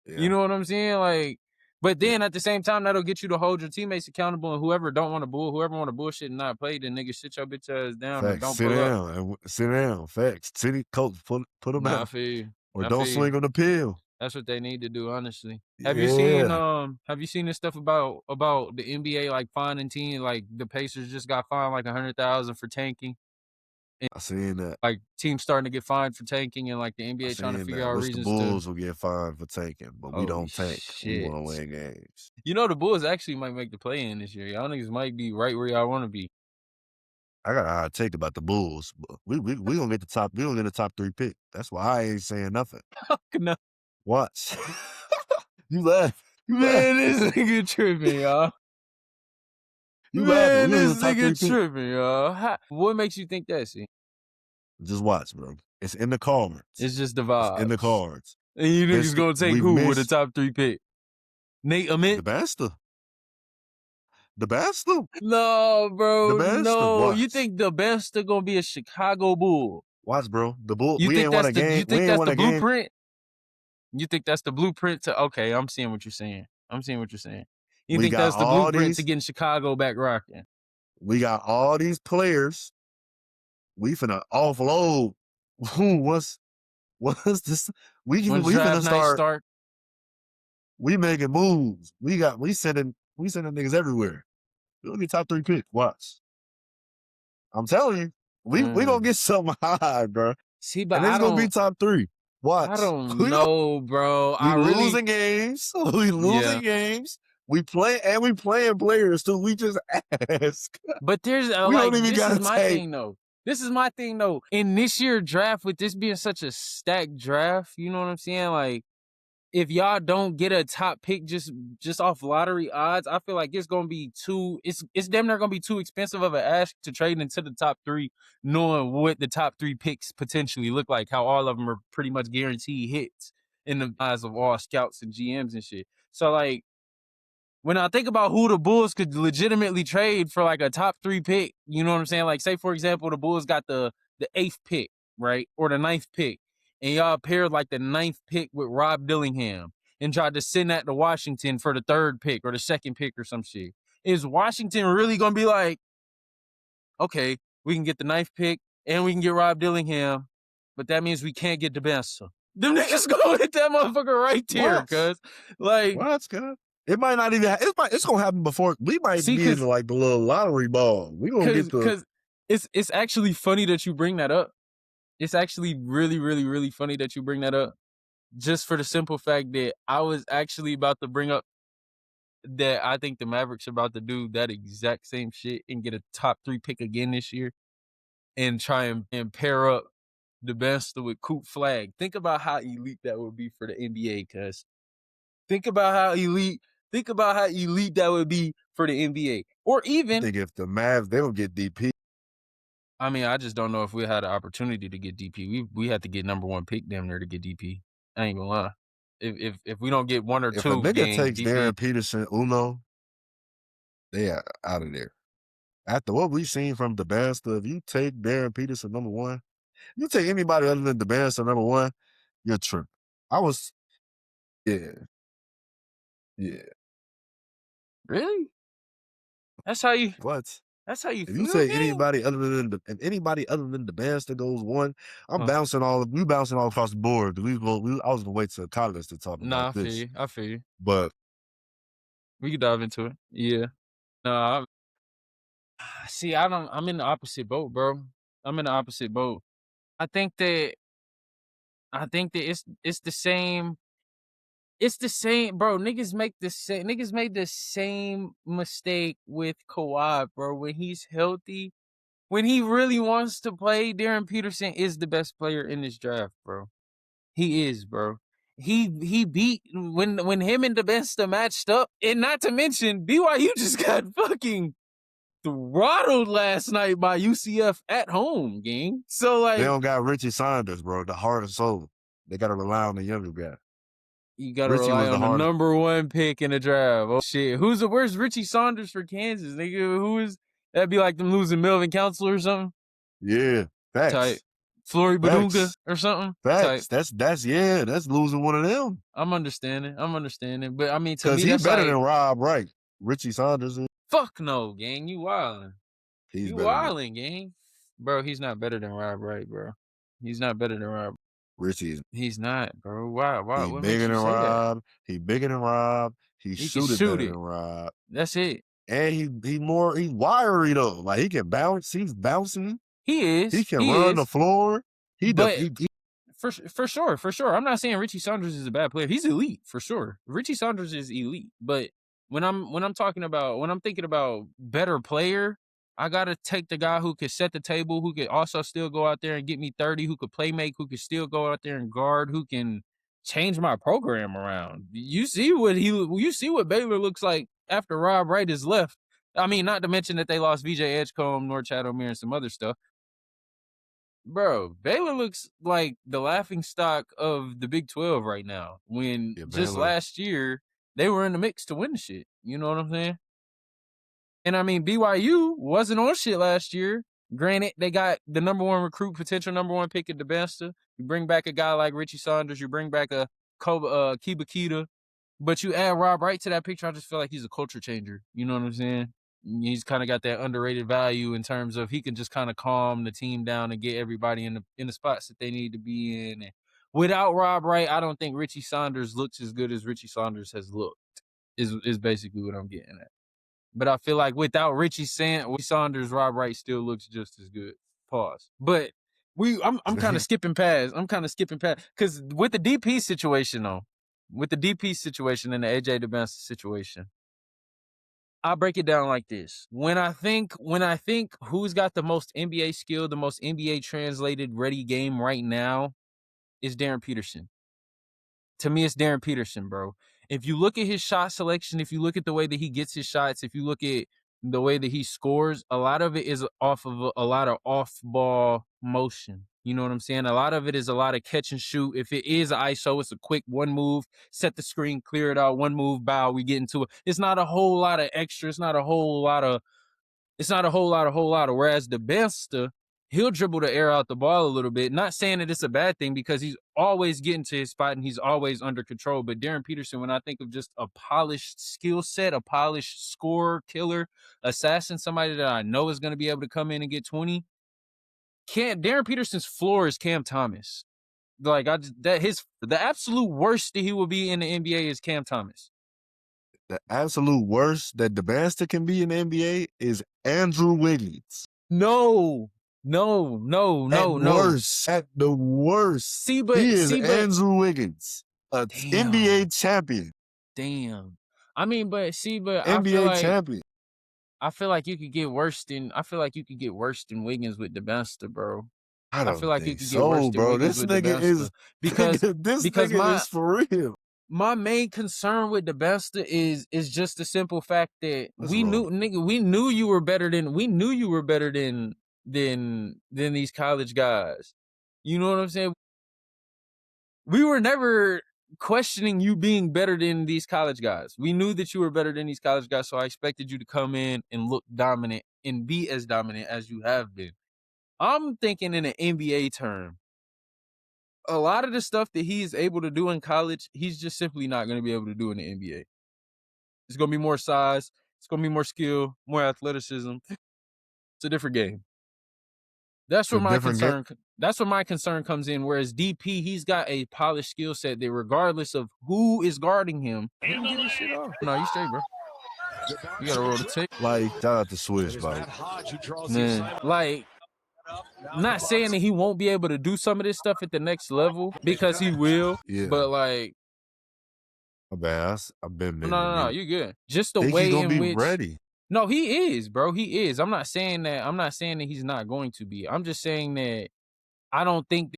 Speaker 2: Yeah. You know what I'm saying? Like, but then at the same time, that'll get you to hold your teammates accountable, and whoever want to bullshit and not play, then nigga, sit your bitch ass down.
Speaker 1: Facts.
Speaker 2: And don't
Speaker 1: sit down. Facts. City coach, put them out.
Speaker 2: I feel you.
Speaker 1: Or don't swing on the pill.
Speaker 2: That's what they need to do, honestly. Have you seen this stuff about the NBA, like, fining team, like the Pacers just got fined like $100,000 for tanking?
Speaker 1: I seen that.
Speaker 2: Like, teams starting to get fined for tanking, and like the NBA trying to figure out reasons.
Speaker 1: The Bulls will get fined for tanking, but we don't tank.
Speaker 2: Shit.
Speaker 1: We want to win games.
Speaker 2: You know, the Bulls actually might make the play-in this year. Y'all niggas might be right where y'all want to be.
Speaker 1: I got a hot take about the Bulls, but we gonna get the top. We gonna get the top 3 pick. That's why I ain't saying nothing.
Speaker 2: No.
Speaker 1: Watch. You laugh.
Speaker 2: Man, this nigga tripping, y'all. Man, this nigga tripping, y'all. What makes you think that, see?
Speaker 1: Just watch, bro. It's in the cards.
Speaker 2: It's just the vibe.
Speaker 1: It's in the cards.
Speaker 2: And you niggas gonna take who with the top 3 pick? Nate Ament?
Speaker 1: The master. The best though.
Speaker 2: No, bro.
Speaker 1: The best.
Speaker 2: No.
Speaker 1: Watch.
Speaker 2: You think the best are gonna be a Chicago Bull?
Speaker 1: Watch, bro. The Bull.
Speaker 2: You
Speaker 1: We
Speaker 2: think
Speaker 1: ain't won
Speaker 2: that's
Speaker 1: a
Speaker 2: the
Speaker 1: game.
Speaker 2: you think
Speaker 1: We ain't
Speaker 2: that's
Speaker 1: won
Speaker 2: the
Speaker 1: a game.
Speaker 2: blueprint? You think that's the blueprint to okay, I'm seeing what you're saying. You
Speaker 1: We
Speaker 2: think
Speaker 1: got
Speaker 2: that's the
Speaker 1: all
Speaker 2: blueprint to
Speaker 1: these.
Speaker 2: getting Chicago back rocking?
Speaker 1: We got all these players. We finna offload. What's this? We
Speaker 2: When
Speaker 1: finna
Speaker 2: draft night start,
Speaker 1: We making moves. We sending niggas everywhere. We'll get top 3 pick. Watch. I'm telling you, we gonna get something high, bro.
Speaker 2: See, but
Speaker 1: And it's gonna be top 3. Watch.
Speaker 2: I don't know, bro.
Speaker 1: We losing games. Games. We playing players too. We just ask.
Speaker 2: But there's
Speaker 1: We don't even gotta take.
Speaker 2: This is my thing though. In this year draft, with this being such a stacked draft, you know what I'm saying? Like, if y'all don't get a top pick just off lottery odds, I feel like it's gonna be it's damn near gonna be too expensive of an ask to trade into the top 3, knowing what the top 3 picks potentially look like, how all of them are pretty much guaranteed hits in the eyes of all scouts and GMs and shit. So like, when I think about who the Bulls could legitimately trade for like a top 3 pick, you know what I'm saying? Like, say for example, the Bulls got the 8th pick, right? Or the 9th pick. And y'all paired like the 9th pick with Rob Dillingham and tried to send that to Washington for the 3rd pick or the 2nd pick or some shit. Is Washington really gonna be like, okay, we can get the 9th pick and we can get Rob Dillingham, but that means we can't get the best. Them niggas gonna hit that motherfucker right there, cuz. Like,
Speaker 1: well, that's good. It might not even. It's gonna happen before. We might be in like the little lottery ball. We gonna get the.
Speaker 2: Because it's actually funny that you bring that up. It's actually really, really, really funny that you bring that up. Just for the simple fact that I was actually about to bring up that I think the Mavericks are about to do that exact same shit and get a top 3 pick again this year and try and pair up the best with Coop Flag. Think about how elite that would be for the NBA, cuz. Think about how elite that would be for the NBA. Or even,
Speaker 1: I think if the Mavs, they don't get DP.
Speaker 2: I mean, I just don't know if we had an opportunity to get DP. We had to get number 1 pick damn near to get DP. I ain't gonna lie. If we don't get 1 or 2,
Speaker 1: if a nigga takes
Speaker 2: DP,
Speaker 1: Darren Peterson, Uno, they are out of there. After what we've seen from the best, if you take Darren Peterson number 1, you take anybody other than the best or number 1, you're tripping. Yeah.
Speaker 2: Really? That's how you.
Speaker 1: What?
Speaker 2: That's how you.
Speaker 1: If you say anybody other than the best that goes 1, I'm bouncing all across the board. I was gonna wait till college to talk about this.
Speaker 2: I feel you.
Speaker 1: But
Speaker 2: we can dive into it. Yeah. No, see, I'm in the opposite boat, bro. I'm in the opposite boat. I think that it's the same. It's the same, bro. Niggas made the same mistake with Kawhi, bro. When he's healthy, when he really wants to play, Darren Peterson is the best player in this draft, bro. He is, bro. He beat when him and DeBesta matched up, and not to mention BYU just got fucking throttled last night by UCF at home, gang. So like,
Speaker 1: they don't got Richie Saunders, bro, the heart and soul. They gotta rely on the younger guy.
Speaker 2: You gotta rely on the number 1 pick in the draft. Oh shit. Where's Richie Saunders for Kansas, nigga? Who is that'd be like them losing Melvin Counselor or something?
Speaker 1: Yeah. Facts.
Speaker 2: Type. Flory Badunga or something?
Speaker 1: Facts. Type. That's losing one of them.
Speaker 2: I'm understanding. But I mean, to me,
Speaker 1: he's better than Rob Wright. Richie Saunders is.
Speaker 2: Fuck no, gang. You wildin'. You wildin', gang. Bro, he's not better than Rob Wright, bro. He's not better than Rob. He's not, bro. Why?
Speaker 1: He's bigger than Rob. He's bigger than Rob. He shoot better than Rob.
Speaker 2: That's it.
Speaker 1: And he's wiry though. Like he can bounce. He's bouncing.
Speaker 2: He is.
Speaker 1: He can run the floor.
Speaker 2: For sure. I'm not saying Richie Saunders is a bad player. He's elite for sure. Richie Saunders is elite. But when I'm thinking about better player, I gotta take the guy who could set the table, who could also still go out there and get me 30, who could play make, who could still go out there and guard, who can change my program around. You see what Baylor looks like after Rob Wright is left. I mean, not to mention that they lost VJ Edgecombe, Norchad Omier, and some other stuff. Bro, Baylor looks like the laughing stock of the Big 12 right now. When just last year they were in the mix to win the shit. You know what I'm saying? And I mean, BYU wasn't on shit last year. Granted, they got the number one recruit, potential number one pick at DeBesta. You bring back a guy like Richie Saunders. You bring back a Kiba Kita. But you add Rob Wright to that picture, I just feel like he's a culture changer. You know what I'm saying? He's kind of got that underrated value in terms of he can just kind of calm the team down and get everybody in the spots that they need to be in. And without Rob Wright, I don't think Richie Saunders looks as good as Richie Saunders has looked. Is basically what I'm getting at. But I feel like without Richie Saunders, Rob Wright still looks just as good. Pause. But I'm kind of skipping past. Because with the DP situation though, with the DP situation and the AJ DeBesta situation, I break it down like this. When I think who's got the most NBA skill, the most NBA translated ready game right now is Darren Peterson. To me, it's Darren Peterson, bro. If you look at his shot selection, if you look at the way that he gets his shots, if you look at the way that he scores, a lot of it is off of a lot of off-ball motion. You know what I'm saying? A lot of it is a lot of catch and shoot. If it is an ISO, it's a quick one move, set the screen, clear it out, one move, bow, we get into it. It's not a whole lot of extra. It's not a whole lot of. Whereas DeBesta, he'll dribble the air out the ball a little bit. Not saying that it's a bad thing because he's always getting to his spot and he's always under control. But Darren Peterson, when I think of just a polished skill set, a polished scorer, killer, assassin, somebody that I know is going to be able to come in and get 20, Darren Peterson's floor is Cam Thomas. Like the absolute worst that he will be in the NBA is Cam Thomas.
Speaker 1: The absolute worst that DeBesta can be in the NBA is Andrew Wiggins.
Speaker 2: No.
Speaker 1: Worst. At the worst. He is Andrew Wiggins, an NBA champion.
Speaker 2: Damn. I mean, but
Speaker 1: NBA champion.
Speaker 2: I feel like you could get worse than Wiggins with DeBesta, bro.
Speaker 1: I feel like you could get worse than Wiggins with DeBesta. Because this nigga is for real.
Speaker 2: My main concern with DeBesta is just the simple fact that we knew you were better than these college guys. You know what I'm saying? We were never questioning you being better than these college guys. We knew that you were better than these college guys, so I expected you to come in and look dominant and be as dominant as you have been. I'm thinking in an NBA term. A lot of the stuff that he is able to do in college, he's just simply not going to be able to do in the NBA. It's going to be more size. It's going to be more skill, more athleticism. It's a different game. That's where my concern comes in. Whereas DP, he's got a polished skill set that regardless of who is guarding him, he can get his shit off. No, you straight, bro. You got to roll the tape.
Speaker 1: Like, shout out to Swish, bro.
Speaker 2: Man, like, not saying that he won't be able to do some of this stuff at the next level because he will, but like,
Speaker 1: my bad. I've been.
Speaker 2: No, you good. Just the way in which ready. No, he is, bro. He is. I'm not saying that he's not going to be. I'm just saying that I don't think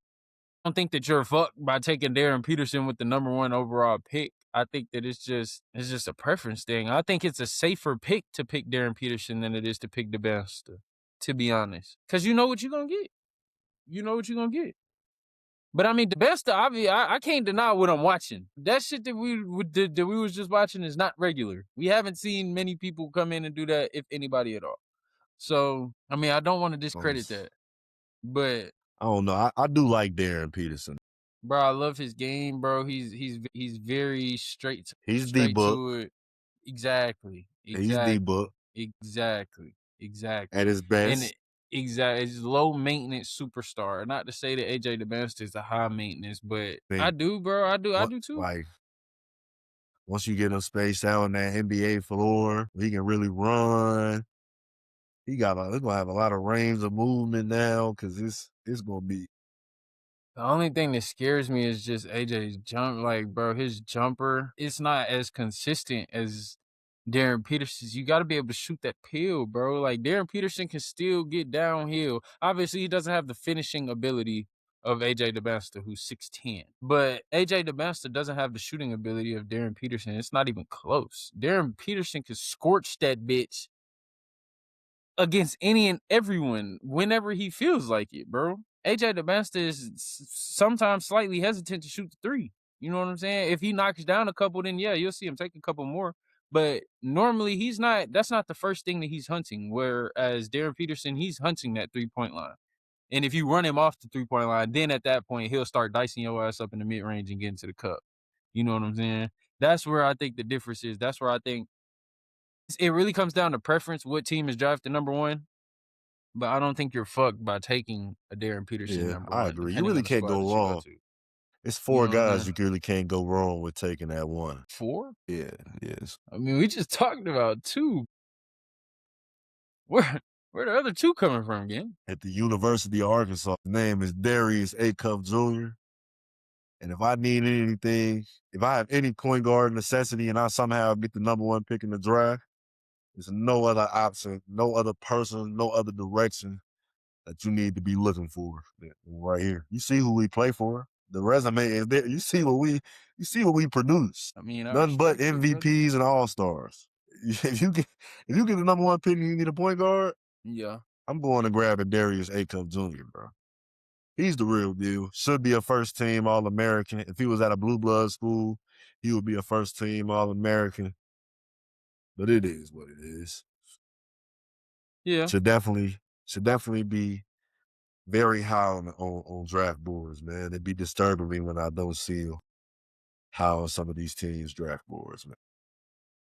Speaker 2: that you're fucked by taking Darren Peterson with the number 1 overall pick. I think that it's just a preference thing. I think it's a safer pick to pick Darren Peterson than it is to pick DeBesta, to be honest. Because you know what you're going to get. But I mean, DeBesta, I can't deny what I'm watching. That shit that we was just watching is not regular. We haven't seen many people come in and do that, if anybody at all. So, I mean, I don't want to discredit that. But
Speaker 1: I don't know. I do like Darren Peterson.
Speaker 2: Bro, I love his game, bro. He's very straight.
Speaker 1: He's D-book.
Speaker 2: Exactly.
Speaker 1: He's D-book.
Speaker 2: Exactly.
Speaker 1: At his best.
Speaker 2: Exactly. He's low maintenance superstar. Not to say that AJ DeBesta is a high maintenance, but I do, bro. I do too.
Speaker 1: Like, once you get him spaced out on that NBA floor, he can really run. He's gonna have a lot of range of movement now because it's gonna be.
Speaker 2: The only thing that scares me is just AJ's jump. Like, bro, his jumper, it's not as consistent as Darren Peterson's. You got to be able to shoot that pill, bro. Like, Darren Peterson can still get downhill. Obviously, he doesn't have the finishing ability of AJ DeBesta, who's 6'10". But AJ DeBesta doesn't have the shooting ability of Darren Peterson. It's not even close. Darren Peterson can scorch that bitch against any and everyone whenever he feels like it, bro. AJ DeBesta is sometimes slightly hesitant to shoot the 3. You know what I'm saying? If he knocks down a couple, then yeah, you'll see him take a couple more. But normally he's not. That's not the first thing that he's hunting. Whereas Darren Peterson, he's hunting that 3-point line. And if you run him off the 3-point line, then at that point he'll start dicing your ass up in the mid range and getting to the cup. You know what I'm saying? That's where I think the difference is. That's where I think it really comes down to preference. What team is drafted number one? But I don't think you're fucked by taking a Darren Peterson
Speaker 1: Yeah,
Speaker 2: number
Speaker 1: I
Speaker 2: one,
Speaker 1: agree. You
Speaker 2: depending
Speaker 1: really
Speaker 2: on the
Speaker 1: can't
Speaker 2: squad
Speaker 1: go
Speaker 2: that you go
Speaker 1: wrong.
Speaker 2: to.
Speaker 1: It's
Speaker 2: You
Speaker 1: 4
Speaker 2: know what I'm
Speaker 1: guys
Speaker 2: saying?
Speaker 1: you really can't go wrong with taking that one.
Speaker 2: 4?
Speaker 1: Yeah, yes.
Speaker 2: I mean, we just talked about 2. Where the other 2 coming from, again?
Speaker 1: At the University of Arkansas, his name is Darius Acuff Jr. And if I need anything, if I have any point guard necessity and I somehow get the number 1 pick in the draft, there's no other option, no other person, no other direction that you need to be looking for right here. You see who we play for. The resume is there. You see what we produce.
Speaker 2: I mean, I
Speaker 1: Nothing but
Speaker 2: respect it, brother.
Speaker 1: MVPs and all-stars. If you get the number 1 pick and you need a point guard,
Speaker 2: Yeah.
Speaker 1: I'm going to grab a Darius Acuff Jr., bro. He's the real deal. Should be a first-team All-American. If he was at a blue blood school, he would be a first-team All-American. But it is what it is.
Speaker 2: Yeah.
Speaker 1: Should definitely be very high on draft boards, man. It'd be disturbing me when I don't see high on some of these teams' draft boards, man.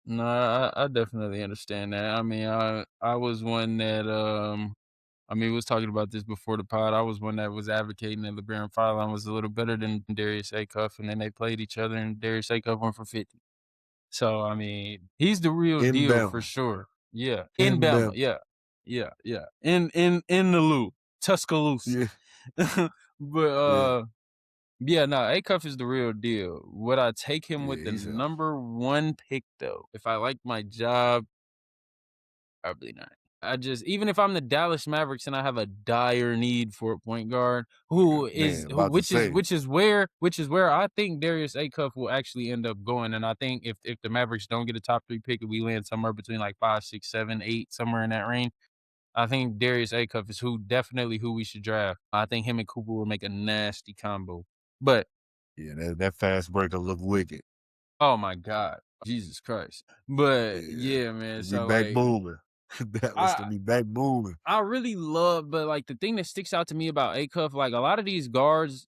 Speaker 2: No, I definitely understand that. I mean, I was one that I mean, we was talking about this before the pod. I was one that was advocating that LeBaron Furlong was a little better than Darius Acuff, and then they played each other, and Darius Acuff went for 50. So I mean, he's the real
Speaker 1: In
Speaker 2: deal for
Speaker 1: Bama.
Speaker 2: sure. Yeah, in
Speaker 1: In
Speaker 2: Bama.
Speaker 1: Bama.
Speaker 2: Yeah. In the Lou, Tuscaloosa.
Speaker 1: Yeah.
Speaker 2: But yeah, no, Acuff is the real deal. Would I take him with the
Speaker 1: He's him.
Speaker 2: number 1 pick though? If I like my job, probably not. I just even if I'm the Dallas Mavericks and I have a dire need for a point guard, which is where I think Darius Acuff will actually end up going. And I think if the Mavericks don't get a top 3 pick and we land somewhere between like 5, 6, 7, 8, somewhere in that range, I think Darius Acuff is definitely who we should draft. I think him and Cooper will make a nasty combo. But
Speaker 1: yeah, that fast breaker look wicked.
Speaker 2: oh my God, Jesus Christ! But yeah, man. So
Speaker 1: back
Speaker 2: like,
Speaker 1: booming. That was to be back booming.
Speaker 2: I really love, but like the thing that sticks out to me about Acuff, like a lot of these guards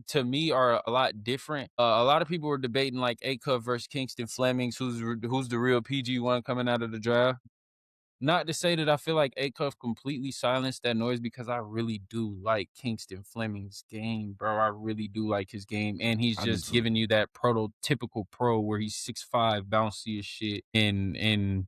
Speaker 2: to me are a lot different. A lot of people were debating like Acuff versus Kingston Flemings, who's the real PG1 coming out of the draft. Not to say that I feel like Acuff completely silenced that noise because I really do like Kingston Fleming's game, bro. I really do like his game. And he's just giving you that prototypical pro where he's 6'5", bouncy as shit, and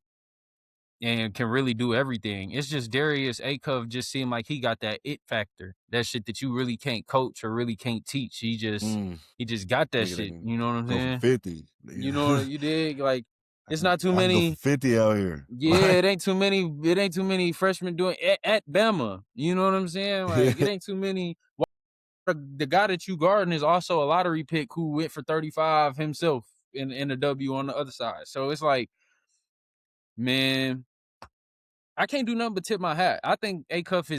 Speaker 2: can really do everything. It's just Darius Acuff just seemed like he got that it factor. That shit that you really can't coach or really can't teach. He just got that shit. You know what I'm saying?
Speaker 1: 50.
Speaker 2: You know what you dig? Like it's not too
Speaker 1: I can
Speaker 2: many
Speaker 1: go for 50 out here.
Speaker 2: Yeah, it ain't too many freshmen doing at Bama. You know what I'm saying? Like it ain't too many. The guy that you guarding is also a lottery pick who went for 35 himself in a W on the other side. So it's like, man, I can't do nothing but tip my hat. I think Acuff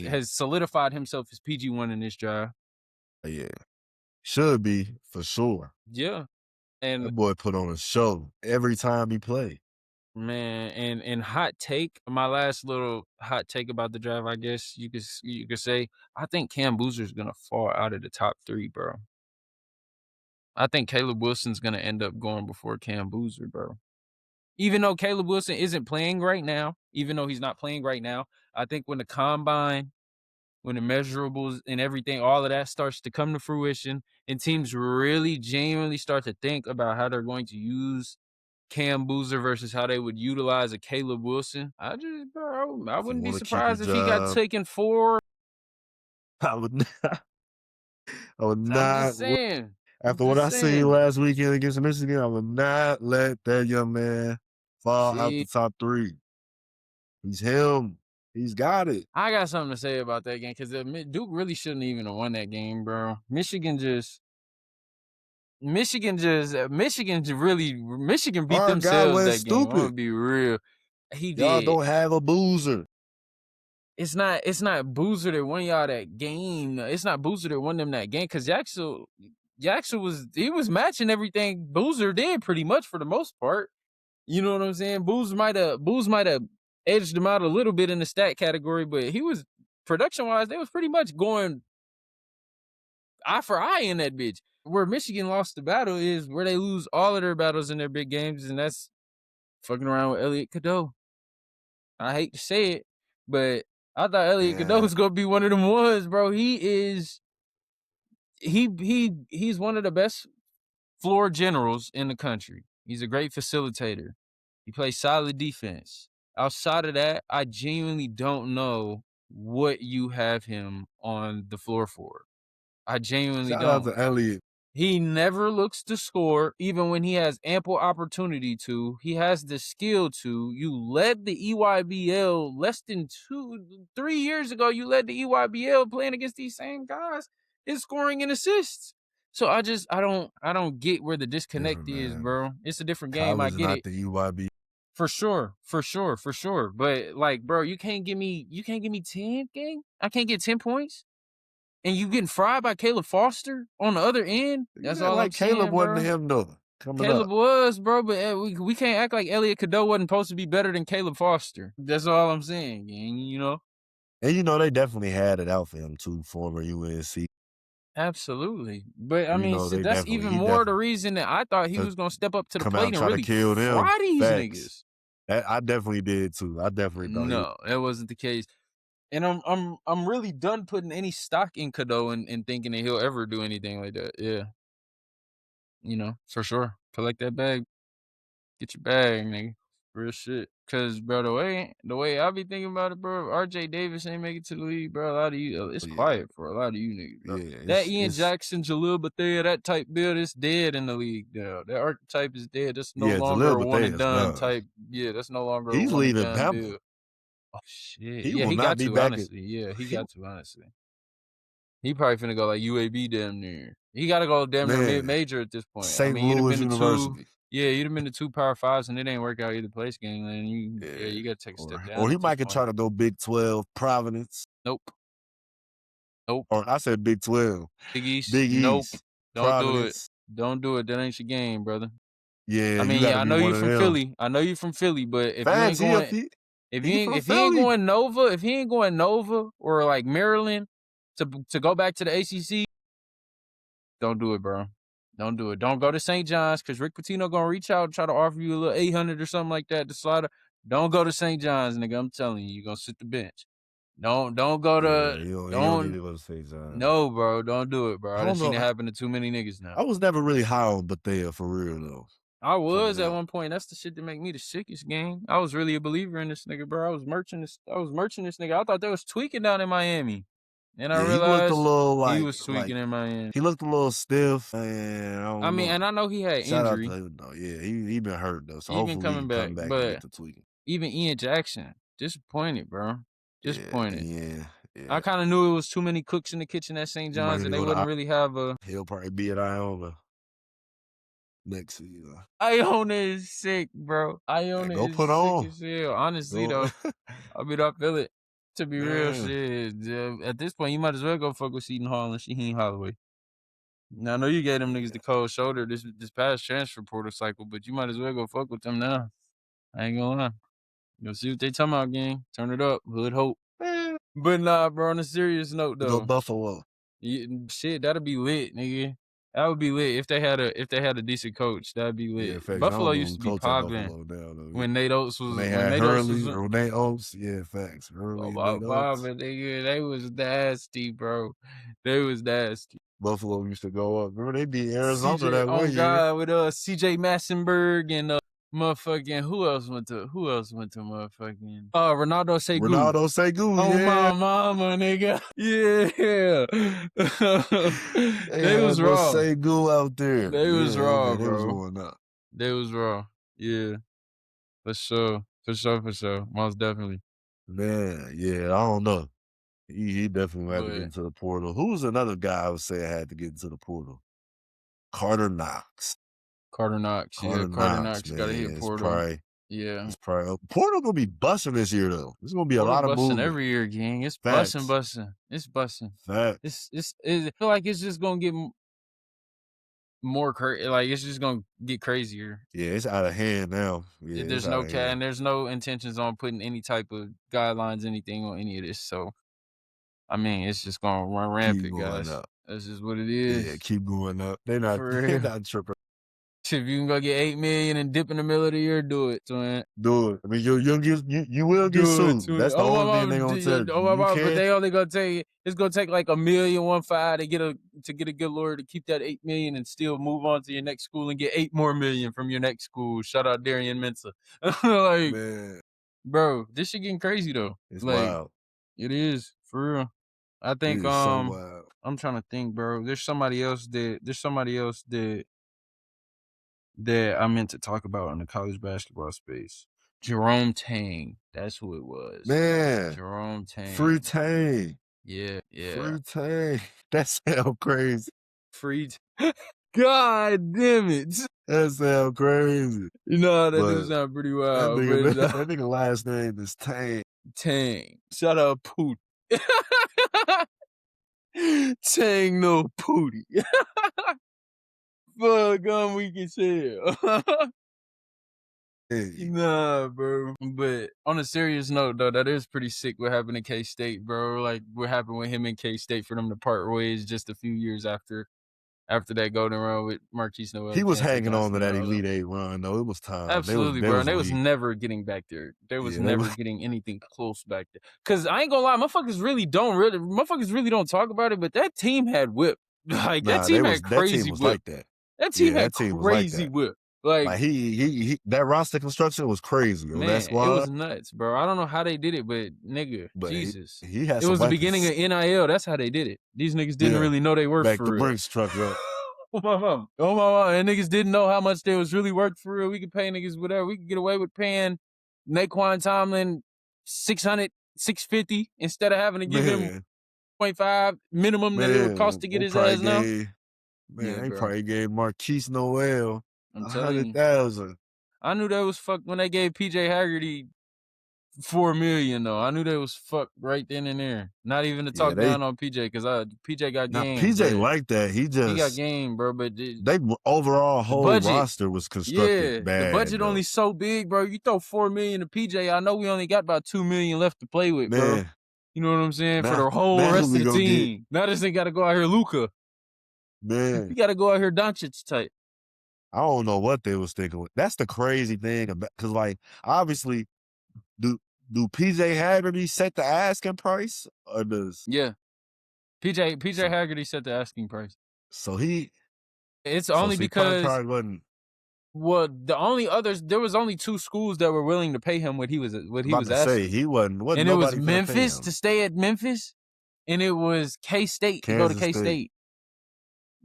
Speaker 2: has solidified himself as PG1 in this draft.
Speaker 1: Yeah. Should be, for sure.
Speaker 2: Yeah. And
Speaker 1: that boy put on a show every time he played.
Speaker 2: Man, and hot take, my last little hot take about the draft, I guess you could say, I think Cam Boozer's gonna fall out of the top 3, bro. I think Caleb Wilson's gonna end up going before Cam Boozer, bro. Even though Caleb Wilson isn't playing right now, even though he's not playing right now, I think when the combine, when the measurables and everything, all of that starts to come to fruition, and teams really genuinely start to think about how they're going to use Cam Boozer versus how they would utilize a Caleb Wilson, I wouldn't be surprised if he got taken 4.
Speaker 1: I would not.
Speaker 2: I'm just saying.
Speaker 1: After what I seen last weekend against Michigan, I would not let that young man fall out the top 3. He's him. He's got it.
Speaker 2: I got something to say about that game because Duke really shouldn't even have won that game, bro. Michigan Michigan beat
Speaker 1: Our
Speaker 2: themselves that
Speaker 1: stupid.
Speaker 2: game. I'm gonna be real.
Speaker 1: Y'all don't have a Boozer.
Speaker 2: It's not Boozer that won y'all that game. It's not Boozer that won them that game because Jackson was matching everything Boozer did pretty much for the most part. You know what I'm saying? Booz might have edged him out a little bit in the stat category, but he was production-wise, they was pretty much going eye for eye in that bitch. Where Michigan lost the battle is where they lose all of their battles in their big games, and that's fucking around with Elliot Cadeau. I hate to say it, but I thought Elliot Cadeau was gonna be one of them ones, bro. He's one of the best floor generals in the country. He's a great facilitator. He plays solid defense. Outside of that, I genuinely don't know what you have him on the floor for. I genuinely
Speaker 1: Shout
Speaker 2: don't.
Speaker 1: out to Elliot.
Speaker 2: He never looks to score, even when he has ample opportunity to. He has the skill to. You led the EYBL less than 3 years ago. You led the EYBL playing against these same guys in scoring and assists. So I don't get where the disconnect is, bro. It's a different game.
Speaker 1: College
Speaker 2: I get
Speaker 1: not
Speaker 2: it.
Speaker 1: The UYB.
Speaker 2: For sure. But like, bro, you can't give me 10, gang. I can't get 10 points. And you getting fried by Caleb Foster on the other end? That's all I'm saying,
Speaker 1: Caleb wasn't
Speaker 2: bro.
Speaker 1: him, though.
Speaker 2: Caleb was, bro, but we can't act like Elliot Cadeau wasn't supposed to be better than Caleb Foster. That's all I'm saying, gang, you know?
Speaker 1: And, they definitely had it out for him, too, former UNC.
Speaker 2: Absolutely. But, I mean, so that's even more the reason that I thought he was going to step up to the plate and really fry these niggas.
Speaker 1: I definitely did, too. I definitely thought
Speaker 2: No, that wasn't the case. And I'm really done putting any stock in Cadeau and thinking that he'll ever do anything like that. Yeah. For sure. Collect that bag. Get your bag, nigga. Real shit. Cause, bro, the way I be thinking about it, bro, RJ Davis ain't make it to the league, bro. A lot of you, it's quiet for a lot of you niggas, bro.
Speaker 1: Yeah,
Speaker 2: that Ian Jackson, Jalil Bethea, that type build is dead in the league, though. That archetype is dead. That's no longer a one and done type. Yeah, that's no longer a one and done build. Oh shit! He got to, honestly. He got to, honestly. He probably finna go like UAB damn near. He got to go damn near mid-major at this point.
Speaker 1: St. Louis University.
Speaker 2: You'd have been to 2 Power 5s and it ain't work out either place, gang. And you got to take a step down.
Speaker 1: Or he might try to go Big 12, Providence.
Speaker 2: Nope.
Speaker 1: Or I said Big 12.
Speaker 2: Big East.
Speaker 1: Nope.
Speaker 2: Don't
Speaker 1: Providence.
Speaker 2: do it. Don't do it. That ain't your game, brother.
Speaker 1: Yeah,
Speaker 2: I mean, I know you from Philly. But if
Speaker 1: Facts,
Speaker 2: you ain't going, if he ain't going Nova or like Maryland to go back to the ACC, don't do it, bro. Don't do it. Don't go to St. John's because Rick Pitino gonna reach out and try to offer you a little 800 or something like that to slide. Don't go to St. John's, nigga. I'm telling you, you're gonna sit the bench. Don't go to.
Speaker 1: You don't need to go to St. John's.
Speaker 2: No, bro. Don't do it, bro. I done seen it happen to too many niggas now.
Speaker 1: I was never really high on Bethea for real though.
Speaker 2: I was at one point. That's the shit that make me the sickest, gang. I was really a believer in this nigga, bro. I was merching this nigga. I thought they was tweaking down in Miami. And I realized
Speaker 1: he looked a little
Speaker 2: he was tweaking in Miami.
Speaker 1: He looked a little stiff, and I mean,
Speaker 2: and I know he had injury.
Speaker 1: He been hurt though, so
Speaker 2: he been coming back,
Speaker 1: and
Speaker 2: but
Speaker 1: get to tweaking.
Speaker 2: Even Ian Jackson, disappointed, bro. Disappointed.
Speaker 1: Yeah.
Speaker 2: I kind of knew it was too many cooks in the kitchen at St. John's, and they wouldn't really have a.
Speaker 1: He'll probably be at Iona next season.
Speaker 2: Iona is sick, bro. Iona is sick as hell. Honestly, though, I feel it. To be real, shit. At this point, you might as well go fuck with Seton Hall and Shaheen Holloway. Now, I know you gave them niggas the cold shoulder this past transfer portal cycle, but you might as well go fuck with them now. I ain't gonna lie. You'll see what they talking about, gang. Turn it up. Hood hope. But nah, bro, on a serious note, though.
Speaker 1: Go Buffalo.
Speaker 2: Shit, that'd be lit, nigga. That would be lit if they had a decent coach. That'd be lit.
Speaker 1: Yeah,
Speaker 2: Buffalo used to be popping when Nate Oates was.
Speaker 1: They had Hurley or Nate Oates. Yeah, facts. Hurley,
Speaker 2: nigga, they was nasty, bro. They was nasty.
Speaker 1: Buffalo used to go up. Remember they beat Arizona that one year.
Speaker 2: God, with CJ Massenberg and motherfucking who else went to motherfucking Ronaldo Segu. Oh
Speaker 1: yeah.
Speaker 2: My mama, nigga. Yeah. They was raw.
Speaker 1: Segu out there.
Speaker 2: They was raw, bro.
Speaker 1: They was going up.
Speaker 2: They was raw. Yeah. For sure. Most definitely.
Speaker 1: Man, yeah, I don't know. He definitely had to get into the portal. Who's another guy I would say had to get into the portal? Carter Knox.
Speaker 2: Carter Knox got to hit portal. It's
Speaker 1: probably portal gonna be busting this year though. There's gonna be a lot of movement
Speaker 2: every year, gang. It's busting. It's busting.
Speaker 1: Facts.
Speaker 2: It's I feel like it's just gonna get more like it's just gonna get crazier.
Speaker 1: Yeah, it's out of hand now. Yeah, it's
Speaker 2: There's
Speaker 1: out
Speaker 2: no
Speaker 1: of
Speaker 2: cat,
Speaker 1: hand.
Speaker 2: and there's no intentions on putting any type of guidelines, anything on any of this. So, I mean, it's just gonna run
Speaker 1: Keep
Speaker 2: rampant,
Speaker 1: going
Speaker 2: guys.
Speaker 1: up.
Speaker 2: That's just what it
Speaker 1: Yeah,
Speaker 2: is.
Speaker 1: keep going up. They're not
Speaker 2: For
Speaker 1: they're
Speaker 2: real.
Speaker 1: not tripping.
Speaker 2: If you can go get 8 million and dip in the middle of the year, do it, twin.
Speaker 1: Do it. I mean, you will get
Speaker 2: Do it,
Speaker 1: sued.
Speaker 2: twin.
Speaker 1: That's the
Speaker 2: Oh my
Speaker 1: only thing
Speaker 2: mom,
Speaker 1: they're gonna tell you.
Speaker 2: oh my
Speaker 1: You
Speaker 2: mom, but
Speaker 1: can't.
Speaker 2: they only gonna take it's gonna take like 1.15 million to get a good lawyer to keep that 8 million and still move on to your next school and get 8 more million from your next school. Shout out Darian Mensah. Like,
Speaker 1: Man,
Speaker 2: bro, this shit getting crazy though.
Speaker 1: it's
Speaker 2: Like,
Speaker 1: wild.
Speaker 2: it is for real. I
Speaker 1: It
Speaker 2: think
Speaker 1: is so wild.
Speaker 2: I'm trying to think, bro. There's somebody else that I meant to talk about in the college basketball space. Jerome Tang. That's who it was.
Speaker 1: Man,
Speaker 2: Jerome Tang.
Speaker 1: free Tang.
Speaker 2: Yeah.
Speaker 1: Free Tang. That sound crazy.
Speaker 2: Free. God damn it.
Speaker 1: That sound crazy.
Speaker 2: No, that
Speaker 1: But
Speaker 2: does sound pretty
Speaker 1: That
Speaker 2: wild.
Speaker 1: nigga,
Speaker 2: But
Speaker 1: that nigga last name is Tang.
Speaker 2: Tang. Shout out Pootie. Tang no Pootie. Fuck, I'm weak as hell.
Speaker 1: Hey,
Speaker 2: Nah, bro. But on a serious note, though, that is pretty sick what happened to K-State, bro. Like, what happened with him and K-State for them to part ways just a few years after that golden run with Marquise Noel.
Speaker 1: he was
Speaker 2: Can't take
Speaker 1: hanging on to
Speaker 2: Johnson
Speaker 1: that
Speaker 2: and all them.
Speaker 1: Elite Eight run, though. It was time.
Speaker 2: Absolutely,
Speaker 1: they
Speaker 2: bro.
Speaker 1: was
Speaker 2: And they was
Speaker 1: weak.
Speaker 2: never getting back there. They was
Speaker 1: Yeah, they
Speaker 2: never
Speaker 1: was-
Speaker 2: getting anything close back there. Cause I ain't gonna lie, motherfuckers really don't talk about it, but that team had whip. Like
Speaker 1: Nah,
Speaker 2: that team
Speaker 1: that
Speaker 2: had
Speaker 1: team
Speaker 2: crazy
Speaker 1: was
Speaker 2: whip.
Speaker 1: like that.
Speaker 2: That team
Speaker 1: Yeah,
Speaker 2: had
Speaker 1: that team was like
Speaker 2: crazy
Speaker 1: that.
Speaker 2: whip.
Speaker 1: Like
Speaker 2: Like,
Speaker 1: he that roster construction was crazy.
Speaker 2: man,
Speaker 1: That squad,
Speaker 2: it was nuts, bro. I don't know how they did it, but nigga,
Speaker 1: but
Speaker 2: Jesus.
Speaker 1: he had
Speaker 2: It
Speaker 1: some
Speaker 2: was the
Speaker 1: weapons.
Speaker 2: beginning of NIL. That's how they did it. These niggas didn't
Speaker 1: Yeah,
Speaker 2: really know they worked
Speaker 1: back
Speaker 2: for
Speaker 1: the
Speaker 2: real.
Speaker 1: Brinks truck up.
Speaker 2: Oh my mom. And niggas didn't know how much they was really worth for real. We could pay niggas whatever. We could get away with paying Naquan Tomlin $600, $650 instead of having to give him
Speaker 1: Man,
Speaker 2: 0.5 minimum that it would cost to get his ass now.
Speaker 1: Man,
Speaker 2: Yeah,
Speaker 1: they
Speaker 2: bro.
Speaker 1: probably gave Marquise Noel
Speaker 2: I'm telling you.
Speaker 1: 100,000.
Speaker 2: I knew that was fucked when they gave PJ Haggerty $4 million though. I knew that was fucked right then and there. Not even to
Speaker 1: Yeah,
Speaker 2: talk down on PJ because PJ got
Speaker 1: now
Speaker 2: game.
Speaker 1: PJ
Speaker 2: but
Speaker 1: like that. He
Speaker 2: got
Speaker 1: just
Speaker 2: game, bro. But
Speaker 1: they overall whole
Speaker 2: budget.
Speaker 1: roster was constructed bad.
Speaker 2: The budget
Speaker 1: bro.
Speaker 2: only so big, bro. You throw $4 million to PJ. I know we only got about $2 million left to play with, bro.
Speaker 1: Man,
Speaker 2: You know what I'm saying? For
Speaker 1: now-
Speaker 2: the whole
Speaker 1: now who
Speaker 2: rest
Speaker 1: we
Speaker 2: of the
Speaker 1: gonna get?
Speaker 2: team. Now this ain't got to go out here, Luka.
Speaker 1: Man,
Speaker 2: You got to go out here, Doncic type.
Speaker 1: I don't know what they was thinking. That's the crazy thing about, because like obviously, do PJ Haggerty set the asking price or does
Speaker 2: Yeah. PJ
Speaker 1: So-
Speaker 2: Haggerty set the asking price.
Speaker 1: so he?
Speaker 2: It's
Speaker 1: so
Speaker 2: only
Speaker 1: see,
Speaker 2: because
Speaker 1: probably wasn't.
Speaker 2: well, there was only 2 schools that were willing to pay him what he was
Speaker 1: About to
Speaker 2: asking.
Speaker 1: say he wasn't.
Speaker 2: And it was
Speaker 1: nobody finna pay
Speaker 2: Memphis
Speaker 1: him.
Speaker 2: to stay at Memphis, and it was K-State to go to
Speaker 1: Kansas State.
Speaker 2: K-State.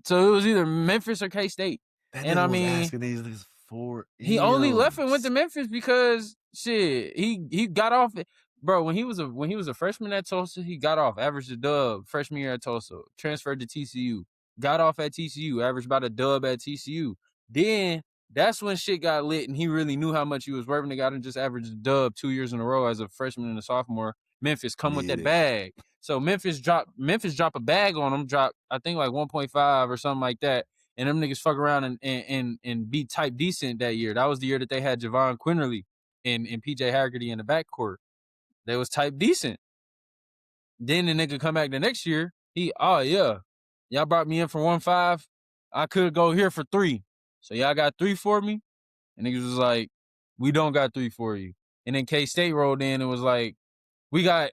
Speaker 2: So it was either Memphis or K-State.
Speaker 1: That
Speaker 2: And
Speaker 1: nigga
Speaker 2: I
Speaker 1: was
Speaker 2: mean,
Speaker 1: asking these niggas for
Speaker 2: he only left and went to
Speaker 1: M's.
Speaker 2: Memphis because shit, he got off it. Bro, when he was a freshman at Tulsa, he got off, averaged a dub freshman year at Tulsa, transferred to TCU, got off at TCU, averaged about a dub at TCU. Then that's when shit got lit and he really knew how much he was worth. And they got him just averaged a dub 2 years in a row as a freshman and a sophomore. Memphis come with that
Speaker 1: Yeah.
Speaker 2: bag. So Memphis drop a bag on him, drop I think like 1.5 or something like that. And them niggas fuck around and be type decent that year. That was the year that they had Javon Quinterly and PJ Haggerty in the backcourt. They was type decent. Then the nigga come back the next year. Y'all brought me in for 1.5. I could go here for 3. So y'all got 3 for me? And niggas was like, we don't got 3 for you. And then K-State rolled in and was like, we got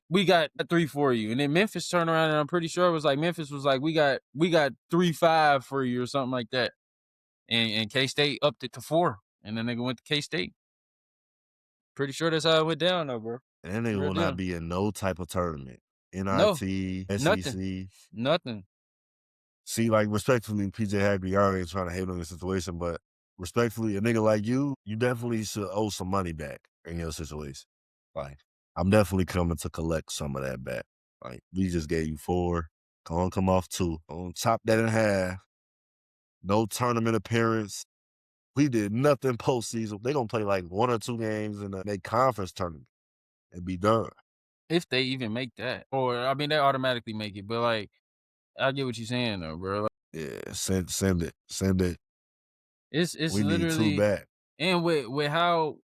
Speaker 2: 3 for you. And then Memphis turned around and I'm pretty sure it was like Memphis was like, we got 3.5 for you or something like that. And K-State upped it to 4. And then nigga went to K-State. Pretty sure that's how it went down though, bro.
Speaker 1: And they
Speaker 2: Real
Speaker 1: will
Speaker 2: deal.
Speaker 1: not be in no type of tournament. NIT,
Speaker 2: No,
Speaker 1: SEC.
Speaker 2: Nothing.
Speaker 1: See, like respectfully, PJ Haggerty already trying to hate on the situation, but respectfully, a nigga like you definitely should owe some money back in your situation. Like, I'm definitely coming to collect some of that back. Like, we just gave you 4. Come off 2. Chop that in half. No tournament appearance. We did nothing postseason. They gonna play like 1 or 2 games in their conference tournament and be done.
Speaker 2: If they even make that. Or, I mean, they automatically make it. But, like, I get what you're saying, though, bro. Like,
Speaker 1: Yeah, send it.
Speaker 2: It's
Speaker 1: We need 2
Speaker 2: literally,
Speaker 1: back.
Speaker 2: and with how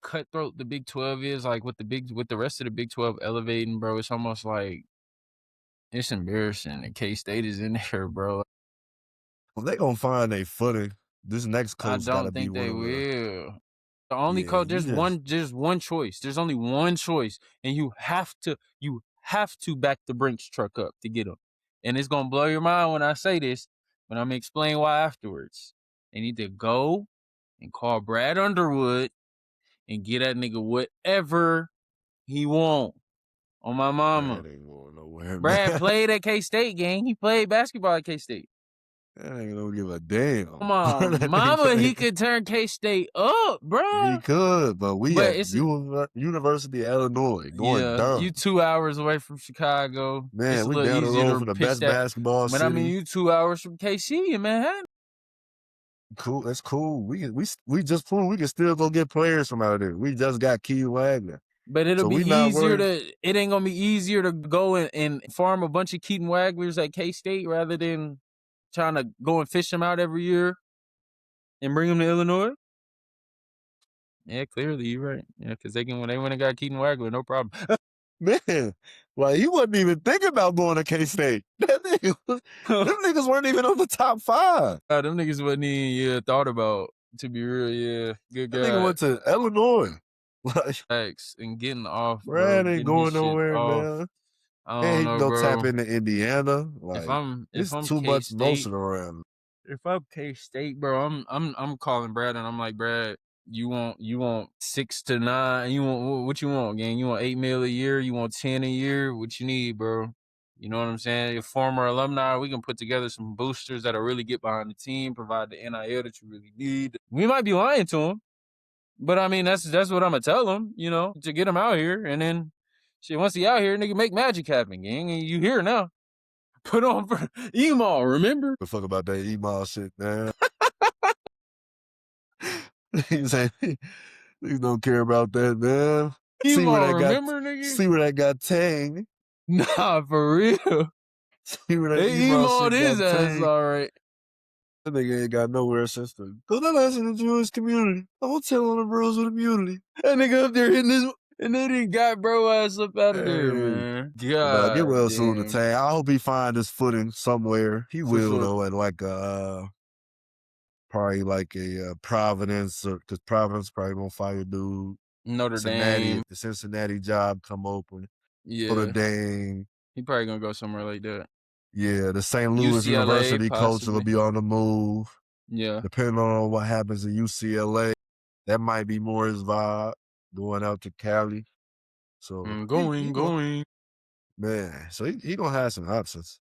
Speaker 2: cutthroat the Big 12 is, like with the rest of the Big 12 elevating, bro, it's almost like it's embarrassing that K-State is in there, bro.
Speaker 1: Well, they gonna find a footing. This next
Speaker 2: I
Speaker 1: coach gotta
Speaker 2: don't
Speaker 1: be
Speaker 2: think
Speaker 1: one
Speaker 2: they
Speaker 1: of the
Speaker 2: will. The only
Speaker 1: yeah,
Speaker 2: coach,
Speaker 1: you just
Speaker 2: there's one choice. There's only one choice, and you have to back the Brinks truck up to get him. And it's gonna blow your mind when I say this, but I'm gonna explain why afterwards. They need to go and call Brad Underwood and get that nigga whatever he want. On my mama.
Speaker 1: Brad ain't going nowhere,
Speaker 2: Brad
Speaker 1: man.
Speaker 2: played at K-State, gang. He played basketball at K-State.
Speaker 1: That ain't gonna give a damn.
Speaker 2: Come on,
Speaker 1: That
Speaker 2: mama, he
Speaker 1: nigga
Speaker 2: could turn K-State up,
Speaker 1: he
Speaker 2: bruh.
Speaker 1: could, but we
Speaker 2: But
Speaker 1: at
Speaker 2: it's
Speaker 1: University of Illinois going
Speaker 2: yeah, you
Speaker 1: dumb.
Speaker 2: 2 hours away from Chicago. It's
Speaker 1: Man,
Speaker 2: a
Speaker 1: we
Speaker 2: little
Speaker 1: down the
Speaker 2: easier
Speaker 1: road
Speaker 2: to
Speaker 1: from the
Speaker 2: pitch
Speaker 1: best
Speaker 2: that.
Speaker 1: basketball
Speaker 2: But I mean,
Speaker 1: city.
Speaker 2: you 2 hours from KC in Manhattan.
Speaker 1: Cool, that's cool. We just proved we can still go get players from out there. We just got Key Wagner.
Speaker 2: But it'll
Speaker 1: So
Speaker 2: be
Speaker 1: we not
Speaker 2: easier
Speaker 1: worried.
Speaker 2: it ain't gonna be easier to go and farm a bunch of Keaton Wagglers at K-State rather than trying to go and fish them out every year and bring them to Illinois. Yeah, clearly you're right. Yeah, because when they went and got Keaton Wagler, no problem.
Speaker 1: Man, like he wasn't even thinking about going to K-State. Them niggas weren't even on the top 5.
Speaker 2: Them niggas wasn't even thought about, to be real. Yeah, good
Speaker 1: That nigga
Speaker 2: guy.
Speaker 1: went to Illinois. Like,
Speaker 2: Thanks. And getting off, bro.
Speaker 1: Brad ain't
Speaker 2: Getting his
Speaker 1: going
Speaker 2: shit
Speaker 1: nowhere,
Speaker 2: off.
Speaker 1: man.
Speaker 2: I
Speaker 1: And
Speaker 2: don't
Speaker 1: he can
Speaker 2: know,
Speaker 1: go tap
Speaker 2: bro.
Speaker 1: into Indiana. Like,
Speaker 2: If
Speaker 1: it's
Speaker 2: I'm
Speaker 1: too much
Speaker 2: K-State,
Speaker 1: motion around.
Speaker 2: if I'm K-State, bro, I'm calling Brad and I'm like, Brad, you want 6 to 9? You want what you want, gang? You want $8 million a year? You want 10 a year? What you need, bro? You know what I'm saying? Your former alumni, we can put together some boosters that'll really get behind the team, provide the NIL that you really need. We might be lying to him, but I mean that's what I'm gonna tell him, to get him out here, and then shit, once he out here, nigga, make magic happen, gang. And you here now. Put on for Emo, remember?
Speaker 1: The fuck about that email shit, man. He said, niggas don't care about that, man. See where
Speaker 2: Emo,
Speaker 1: that
Speaker 2: remember, nigga?
Speaker 1: see where that got tang.
Speaker 2: Nah, for real.
Speaker 1: See where that
Speaker 2: They
Speaker 1: email
Speaker 2: emoed
Speaker 1: shit
Speaker 2: his
Speaker 1: got
Speaker 2: ass
Speaker 1: tang.
Speaker 2: all right.
Speaker 1: That nigga ain't got nowhere since the go to lesson in the Jewish community. I'm telling the bros with immunity.
Speaker 2: That nigga up there hitting his, and they didn't got bro ass up out of there,
Speaker 1: Hey.
Speaker 2: man.
Speaker 1: Nah, get
Speaker 2: God
Speaker 1: well soon to
Speaker 2: damn.
Speaker 1: Tang. I hope he find his footing somewhere. He
Speaker 2: For
Speaker 1: will
Speaker 2: sure.
Speaker 1: though, at like probably like a Providence, because Providence probably gonna fire dude.
Speaker 2: Notre
Speaker 1: Cincinnati,
Speaker 2: Dame.
Speaker 1: if the Cincinnati job come open.
Speaker 2: Yeah.
Speaker 1: Notre Dame.
Speaker 2: He probably gonna go somewhere like that.
Speaker 1: Yeah, the St. Louis
Speaker 2: UCLA,
Speaker 1: University coach will
Speaker 2: possibly.
Speaker 1: be on the move.
Speaker 2: Yeah.
Speaker 1: Depending on what happens at UCLA, that might be more his vibe, going out to Cali. So
Speaker 2: Going.
Speaker 1: man, so he gonna have some options.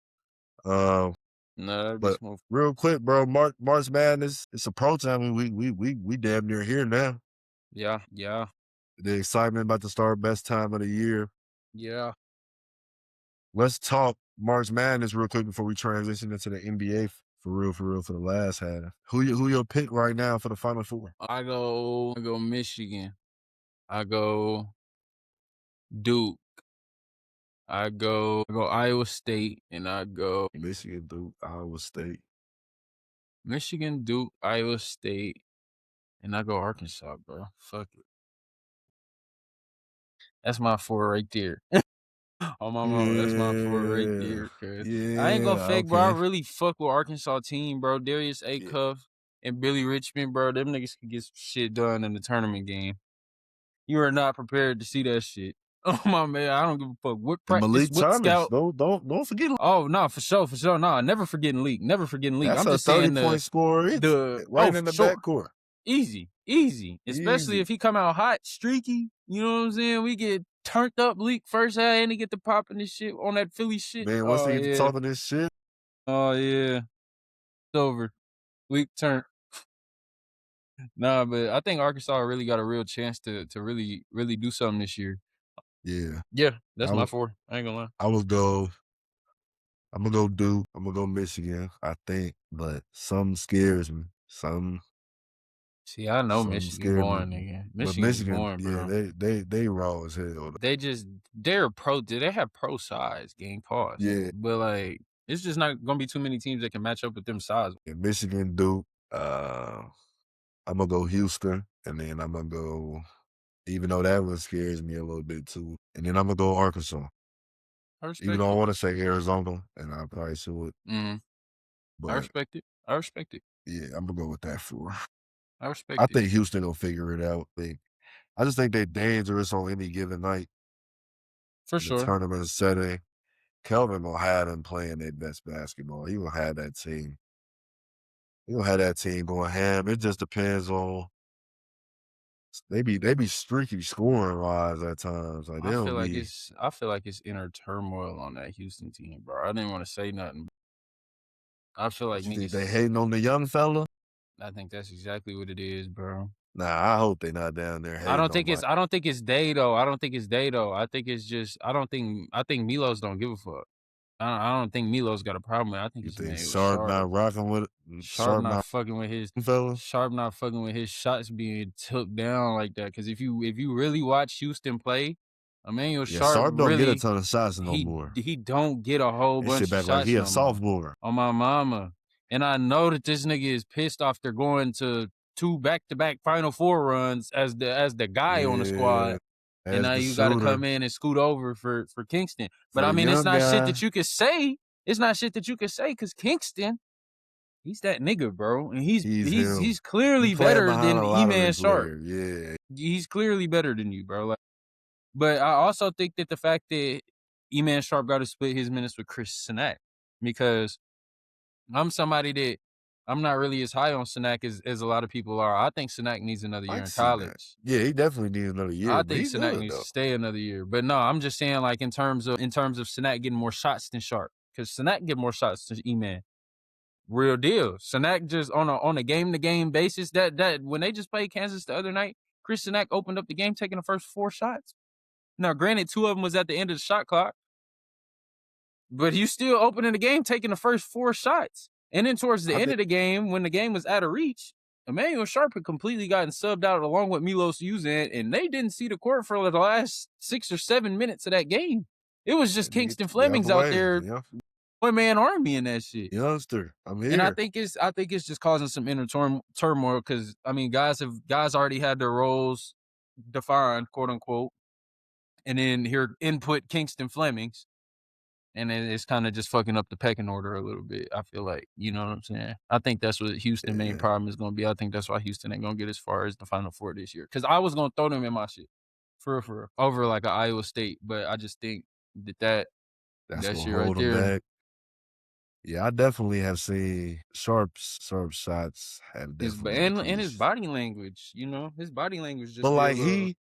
Speaker 2: Nah, that'd be
Speaker 1: But
Speaker 2: smooth.
Speaker 1: real quick, bro, March Madness, it's approaching. I mean, we damn near here now.
Speaker 2: Yeah.
Speaker 1: The excitement about to start, best time of the year.
Speaker 2: Yeah.
Speaker 1: Let's talk March Madness real quick before we transition into the NBA for real, for the last half. Who your pick right now for the Final Four?
Speaker 2: I go Michigan. I go Duke. I go Iowa State, and I go
Speaker 1: Michigan, Duke, Iowa State.
Speaker 2: Michigan, Duke, Iowa State, and I go Arkansas, bro. Fuck it. That's my 4 right there. On my mama, that's my 4 right there. Cause I ain't gonna fake, bro. I really fuck with Arkansas team, bro. Darius Acuff and Billy Richmond, bro. Them niggas can get some shit done in the tournament game. You are not prepared to see that shit. Oh my man, I don't give a fuck what practice,
Speaker 1: Malik
Speaker 2: what
Speaker 1: Thomas.
Speaker 2: scout.
Speaker 1: Don't forget.
Speaker 2: Oh no, for sure. Nah, never forgetting Leak. That's I'm just
Speaker 1: 30
Speaker 2: saying
Speaker 1: point scorer. Right in the backcourt.
Speaker 2: Easy. Especially if he come out hot, streaky. You know what I'm saying? We get turned up Leak first half and he get the popping this shit on that Philly shit.
Speaker 1: Man, once he get talking this shit.
Speaker 2: Oh yeah. It's over. Leak turn. Nah, but I think Arkansas really got a real chance to really do something this year.
Speaker 1: Yeah.
Speaker 2: Yeah, that's my 4. I ain't gonna lie.
Speaker 1: I'm gonna go Duke. I'm gonna go Michigan, I think. But something scares me.
Speaker 2: See, I know Michigan born, nigga. Michigan's born, bro.
Speaker 1: Yeah, they raw as hell.
Speaker 2: They have pro size, game pause.
Speaker 1: Yeah.
Speaker 2: But like It's just not gonna be too many teams that can match up with them size.
Speaker 1: In Michigan, Duke. I'm gonna go Houston, and then I'm gonna go. Even though that one scares me a little bit too, and then I'm gonna go Arkansas.
Speaker 2: I
Speaker 1: Even
Speaker 2: respect
Speaker 1: though I
Speaker 2: it.
Speaker 1: want to say Arizona, and I probably should,
Speaker 2: I
Speaker 1: but
Speaker 2: respect it. I respect it.
Speaker 1: yeah, I'm gonna go with that for.
Speaker 2: I respect
Speaker 1: I
Speaker 2: it.
Speaker 1: think Houston will figure it out. I just think they're dangerous on any given night.
Speaker 2: For
Speaker 1: The
Speaker 2: sure.
Speaker 1: tournament setting. Kelvin will have them playing their best basketball. He will have that team. He will have that team going ham. It just depends on. They be streaky scoring wise at times. Like they
Speaker 2: I feel
Speaker 1: don't
Speaker 2: like
Speaker 1: be.
Speaker 2: it's inner turmoil on that Houston team, bro. I didn't want to say nothing. I feel like
Speaker 1: You think they
Speaker 2: niggas.
Speaker 1: hating on the young fella?
Speaker 2: I think that's exactly what it is, bro.
Speaker 1: Nah, I hope they not down there hating
Speaker 2: I don't
Speaker 1: on
Speaker 2: think
Speaker 1: my.
Speaker 2: it's. I don't think it's day though. I don't think it's day though. I think it's just. I think Milos don't give a fuck. I don't think Milos got a problem with it. I think
Speaker 1: You
Speaker 2: his
Speaker 1: think
Speaker 2: name was
Speaker 1: Sharp
Speaker 2: Sharp.
Speaker 1: not rocking with it?
Speaker 2: Sharp not fucking with his
Speaker 1: fella?
Speaker 2: Sharp not fucking with his shots being took down like that. Because if you really watch Houston play, Emmanuel
Speaker 1: Yeah,
Speaker 2: Sharp
Speaker 1: Sharp don't get a
Speaker 2: really
Speaker 1: ton of shots no more.
Speaker 2: he don't get a whole
Speaker 1: That
Speaker 2: bunch
Speaker 1: shit
Speaker 2: of
Speaker 1: back like
Speaker 2: shots
Speaker 1: he a
Speaker 2: no more.
Speaker 1: sophomore.
Speaker 2: On my mama. And I know that this nigga is pissed off they're going to 2 back-to-back Final Four runs as the guy on the squad. And now you got to come in and scoot over for Kingston. But I mean, it's not shit that you could say. It's not shit that you could say because Kingston, he's that nigga, bro. And he's clearly better than E-Man Sharp.
Speaker 1: Yeah.
Speaker 2: He's clearly better than you, bro. Like, but I also think that the fact that E-Man Sharp got to split his minutes with Chris Sinak, because I'm somebody that I'm not really as high on Sinak as a lot of people are. I think Sinak needs another year in college.
Speaker 1: Yeah, he definitely needs another year.
Speaker 2: I
Speaker 1: but
Speaker 2: think
Speaker 1: he's
Speaker 2: Sinak
Speaker 1: good,
Speaker 2: needs
Speaker 1: though.
Speaker 2: to stay another year. But no, I'm just saying, like, in terms of Sinak getting more shots than Sharp, because Sinak get more shots than E-Man. Real deal. Sinak just on a game-to-game basis, that when they just played Kansas the other night, Chris Sinak opened up the game taking the first 4 shots. Now, granted, 2 of them was at the end of the shot clock, but he still opening the game taking the first 4 shots. And then towards the end of the game, when the game was out of reach, Emmanuel Sharp had completely gotten subbed out along with Milos Uzan, and they didn't see the court for the last 6 or 7 minutes of that game. It was just Kingston Flemings out there, one-man army in that shit.
Speaker 1: Youngster, I'm here.
Speaker 2: And I think it's just causing some inner turmoil because, I mean, guys already had their roles defined, quote unquote, and then here input Kingston Flemings. And it's kind of just fucking up the pecking order a little bit, I feel like. You know what I'm saying? I think that's what Houston's main problem is going to be. I think that's why Houston ain't going to get as far as the Final Four this year. Because I was going to throw them in my shit. For real. Over like an Iowa State. But I just think that shit right there.
Speaker 1: Back. Yeah, I definitely have seen Sharp's shots have definitely
Speaker 2: and his body language, you know? His body language just...
Speaker 1: But like he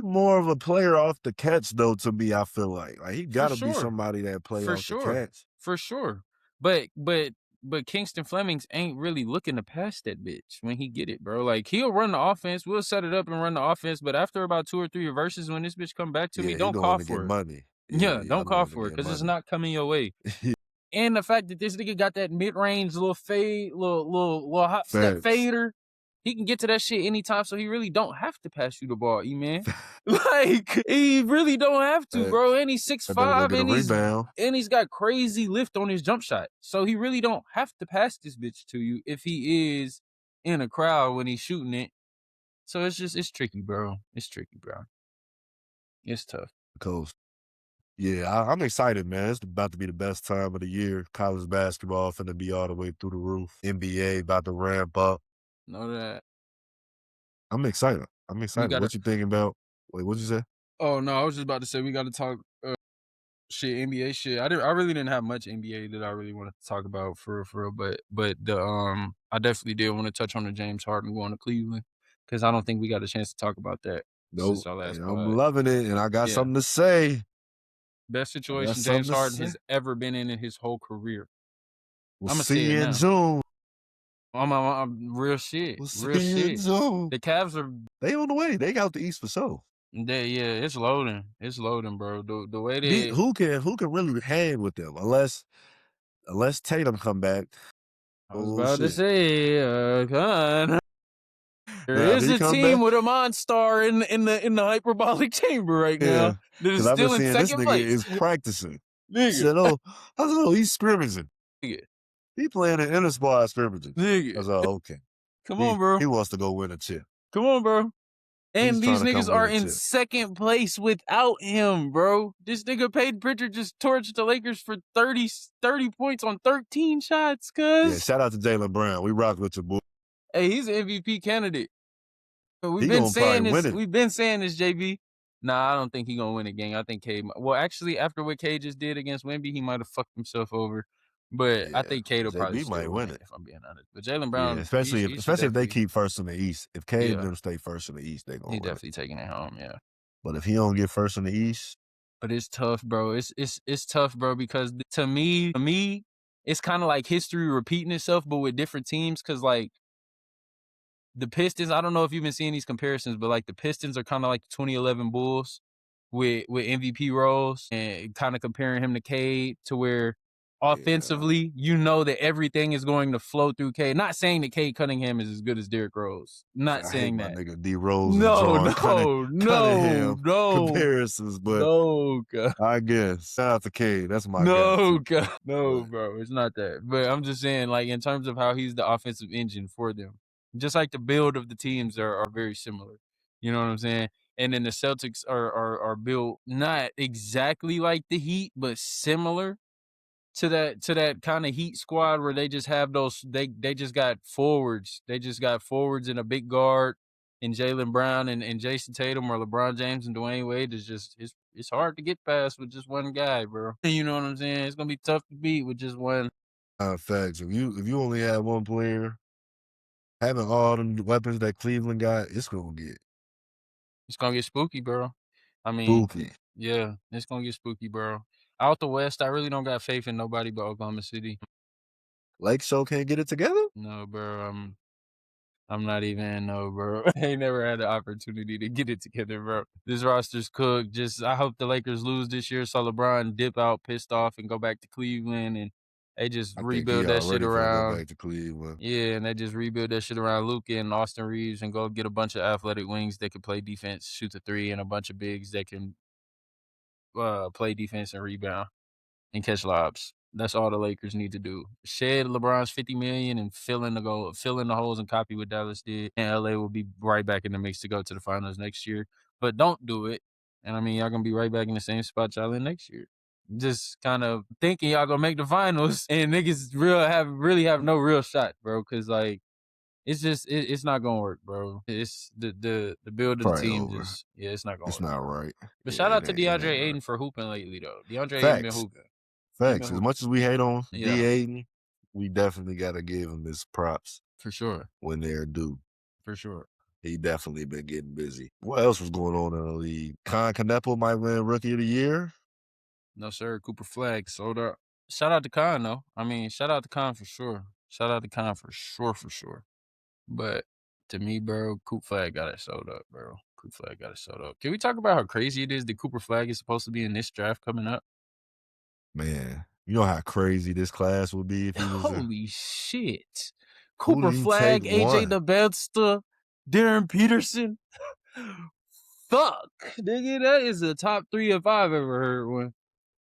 Speaker 1: more of a player off the catch, though, to me, I feel like. Like, he got to be somebody that play off the catch.
Speaker 2: For sure. But Kingston Flemings ain't really looking to pass that bitch when he get it, bro. Like, he'll run the offense. We'll set it up and run the offense. But after about 2 or 3 reverses, when this bitch come back to me, don't call for it.
Speaker 1: Money.
Speaker 2: Yeah, don't call for it because it's not coming your way. And the fact that this nigga got that mid-range little fade, little hot step fader, he can get to that shit anytime, so he really don't have to pass you the ball, E-Man. Like, he really don't have to, bro. And he's 6'5", and he's got crazy lift on his jump shot. So he really don't have to pass this bitch to you if he is in a crowd when he's shooting it. So it's tricky, bro. It's tricky, bro. It's tough.
Speaker 1: Cool. Yeah, I'm excited, man. It's about to be the best time of the year. College basketball finna be all the way through the roof. NBA about to ramp up.
Speaker 2: Know that.
Speaker 1: I'm excited. What you thinking about? Wait, what'd you say?
Speaker 2: Oh, no, I was just about to say we got to talk NBA shit. I really didn't have much NBA that I really wanted to talk about for real. But the I definitely did want to touch on the James Harden going to Cleveland because I don't think we got a chance to talk about that since our last pod.
Speaker 1: I'm loving it, and I got something to say.
Speaker 2: Best situation James Harden has ever been in his whole career.
Speaker 1: We'll see you in June.
Speaker 2: Real shit.
Speaker 1: We'll see you in June.
Speaker 2: The Cavs are...
Speaker 1: They on the way. They got the East for sure.
Speaker 2: It's loading. It's loading, bro. The way they...
Speaker 1: Who can really hang with them unless Tatum come back?
Speaker 2: I was about to say, there is a team with a monster in the hyperbolic chamber right now.
Speaker 1: Because I've been seeing this nigga
Speaker 2: place.
Speaker 1: is practicing. He said, "Oh," I said, "Oh, he's scrimmaging.
Speaker 2: Nigga.
Speaker 1: He playing in inter squad scrimmaging." I
Speaker 2: Nigga.
Speaker 1: said, "Oh, okay.
Speaker 2: Come on, bro.
Speaker 1: He wants to go win a chip.
Speaker 2: Come on, bro.
Speaker 1: He's
Speaker 2: And
Speaker 1: trying
Speaker 2: these
Speaker 1: to come
Speaker 2: niggas
Speaker 1: win
Speaker 2: are
Speaker 1: a
Speaker 2: in
Speaker 1: chip."
Speaker 2: second place without him, bro. This nigga Peyton Pritchard just torched the Lakers for 30 points on 13 shots,
Speaker 1: Yeah,
Speaker 2: cuz.
Speaker 1: shout out to Jaylen Brown. We rock with your boy.
Speaker 2: Hey, he's an MVP candidate. We've
Speaker 1: He
Speaker 2: been
Speaker 1: gonna probably
Speaker 2: saying this.
Speaker 1: win it.
Speaker 2: We've been saying this, JB. Nah, I don't think he gonna win a game. I think Cade. Well, actually, after what Cade just did against Wemby, he might have fucked himself over. But I
Speaker 1: Yeah,
Speaker 2: think Cade will probably
Speaker 1: JB might
Speaker 2: still
Speaker 1: win
Speaker 2: win
Speaker 1: it.
Speaker 2: if I'm being honest. But Jaylen
Speaker 1: Yeah,
Speaker 2: Brown,
Speaker 1: especially
Speaker 2: he should
Speaker 1: if they
Speaker 2: definitely,
Speaker 1: keep first in the East. If Cade and
Speaker 2: yeah,
Speaker 1: them stay first in the East, they gonna
Speaker 2: he
Speaker 1: win it.
Speaker 2: definitely taking it home. Yeah.
Speaker 1: But if he don't get first in the East,
Speaker 2: But it's tough, bro. It's tough, bro, because to me, it's kind of like history repeating itself, but with different teams. Cause like the Pistons, I don't know if you've been seeing these comparisons, but like the Pistons are kind of like the 2011 Bulls with MVP roles, and kind of comparing him to Cade, to where
Speaker 1: yeah,
Speaker 2: offensively, you know that everything is going to flow through Cade. Not saying that Cade Cunningham is as good as Derrick Rose. Not
Speaker 1: I hate
Speaker 2: saying
Speaker 1: my
Speaker 2: that.
Speaker 1: nigga D Rose and
Speaker 2: No,
Speaker 1: drawing Cunningham
Speaker 2: no,
Speaker 1: comparisons, but
Speaker 2: no, God.
Speaker 1: I guess shout out to Cade. That's my guy.
Speaker 2: No,
Speaker 1: Too.
Speaker 2: God. No,
Speaker 1: But
Speaker 2: bro, it's not that. But I'm just saying, like, in terms of how he's the offensive engine for them, just like the build of the teams are very similar. You know what I'm saying? And then the Celtics are built not exactly like the Heat, but similar to that kind of Heat squad where they just have those they just got forwards. They just got forwards and a big guard and Jaylen Brown and Jason Tatum or LeBron James and Dwayne Wade is just it's hard to get past with just one guy, bro. You know what I'm saying? It's gonna be tough to beat with just one.
Speaker 1: facts. If you only have one player having all the weapons that Cleveland got, it's gonna get
Speaker 2: It's gonna get spooky, bro. I mean,
Speaker 1: spooky.
Speaker 2: yeah, it's gonna get spooky, bro. Out the West, I really don't got faith in nobody but Oklahoma City.
Speaker 1: Lake Show can't get it together.
Speaker 2: No, bro. I'm not even bro. I ain't never had the opportunity to get it together, bro. This roster's cooked. Just I hope the Lakers lose this year so LeBron dip out pissed off and go back to Cleveland and they just
Speaker 1: I think he
Speaker 2: rebuild that shit
Speaker 1: already finna go
Speaker 2: around.
Speaker 1: back to Cleveland.
Speaker 2: Yeah, and they just rebuild that shit around Luka and Austin Reeves and go get a bunch of athletic wings that can play defense, shoot the three, and a bunch of bigs that can play defense and rebound and catch lobs. That's all the Lakers need to do. Shed LeBron's $50 million and fill in the holes and copy what Dallas did. And LA will be right back in the mix to go to the finals next year. But don't do it. And I mean, y'all gonna be right back in the same spot y'all in next year. Just kind of thinking y'all gonna make the finals and niggas really have no real shot, bro. Cause like it's just it's not gonna work, bro. It's the build of the
Speaker 1: Probably
Speaker 2: team
Speaker 1: over.
Speaker 2: just it's not gonna
Speaker 1: It's
Speaker 2: work.
Speaker 1: not right.
Speaker 2: But
Speaker 1: Yeah,
Speaker 2: shout out
Speaker 1: it
Speaker 2: to
Speaker 1: ain't
Speaker 2: DeAndre
Speaker 1: right.
Speaker 2: Ayton for hooping lately though. DeAndre Ayton been
Speaker 1: Facts.
Speaker 2: hooping.
Speaker 1: Facts. As much as we hate on
Speaker 2: Yeah.
Speaker 1: D Aiden, we definitely gotta give him his props
Speaker 2: For sure.
Speaker 1: when they're due.
Speaker 2: For sure.
Speaker 1: He definitely been getting busy. What else was going on in the league? Canepo might win Rookie of the Year.
Speaker 2: No, sir. Cooper Flag sold out. Shout out to Khan, though. I mean, shout out to Khan for sure. Shout out to Khan for sure. But to me, bro, Coop Flag got it sold up, bro. Coop Flag got it sold up. Can we talk about how crazy it is that Cooper Flag is supposed to be in this draft coming up?
Speaker 1: Man, you know how crazy this class would be if he was there?
Speaker 2: Holy shit.
Speaker 1: Who
Speaker 2: Cooper
Speaker 1: did he
Speaker 2: Flag,
Speaker 1: take
Speaker 2: AJ
Speaker 1: one?
Speaker 2: DeBelster, Darren Peterson. Fuck, nigga, that is a top 3 if I've ever heard one.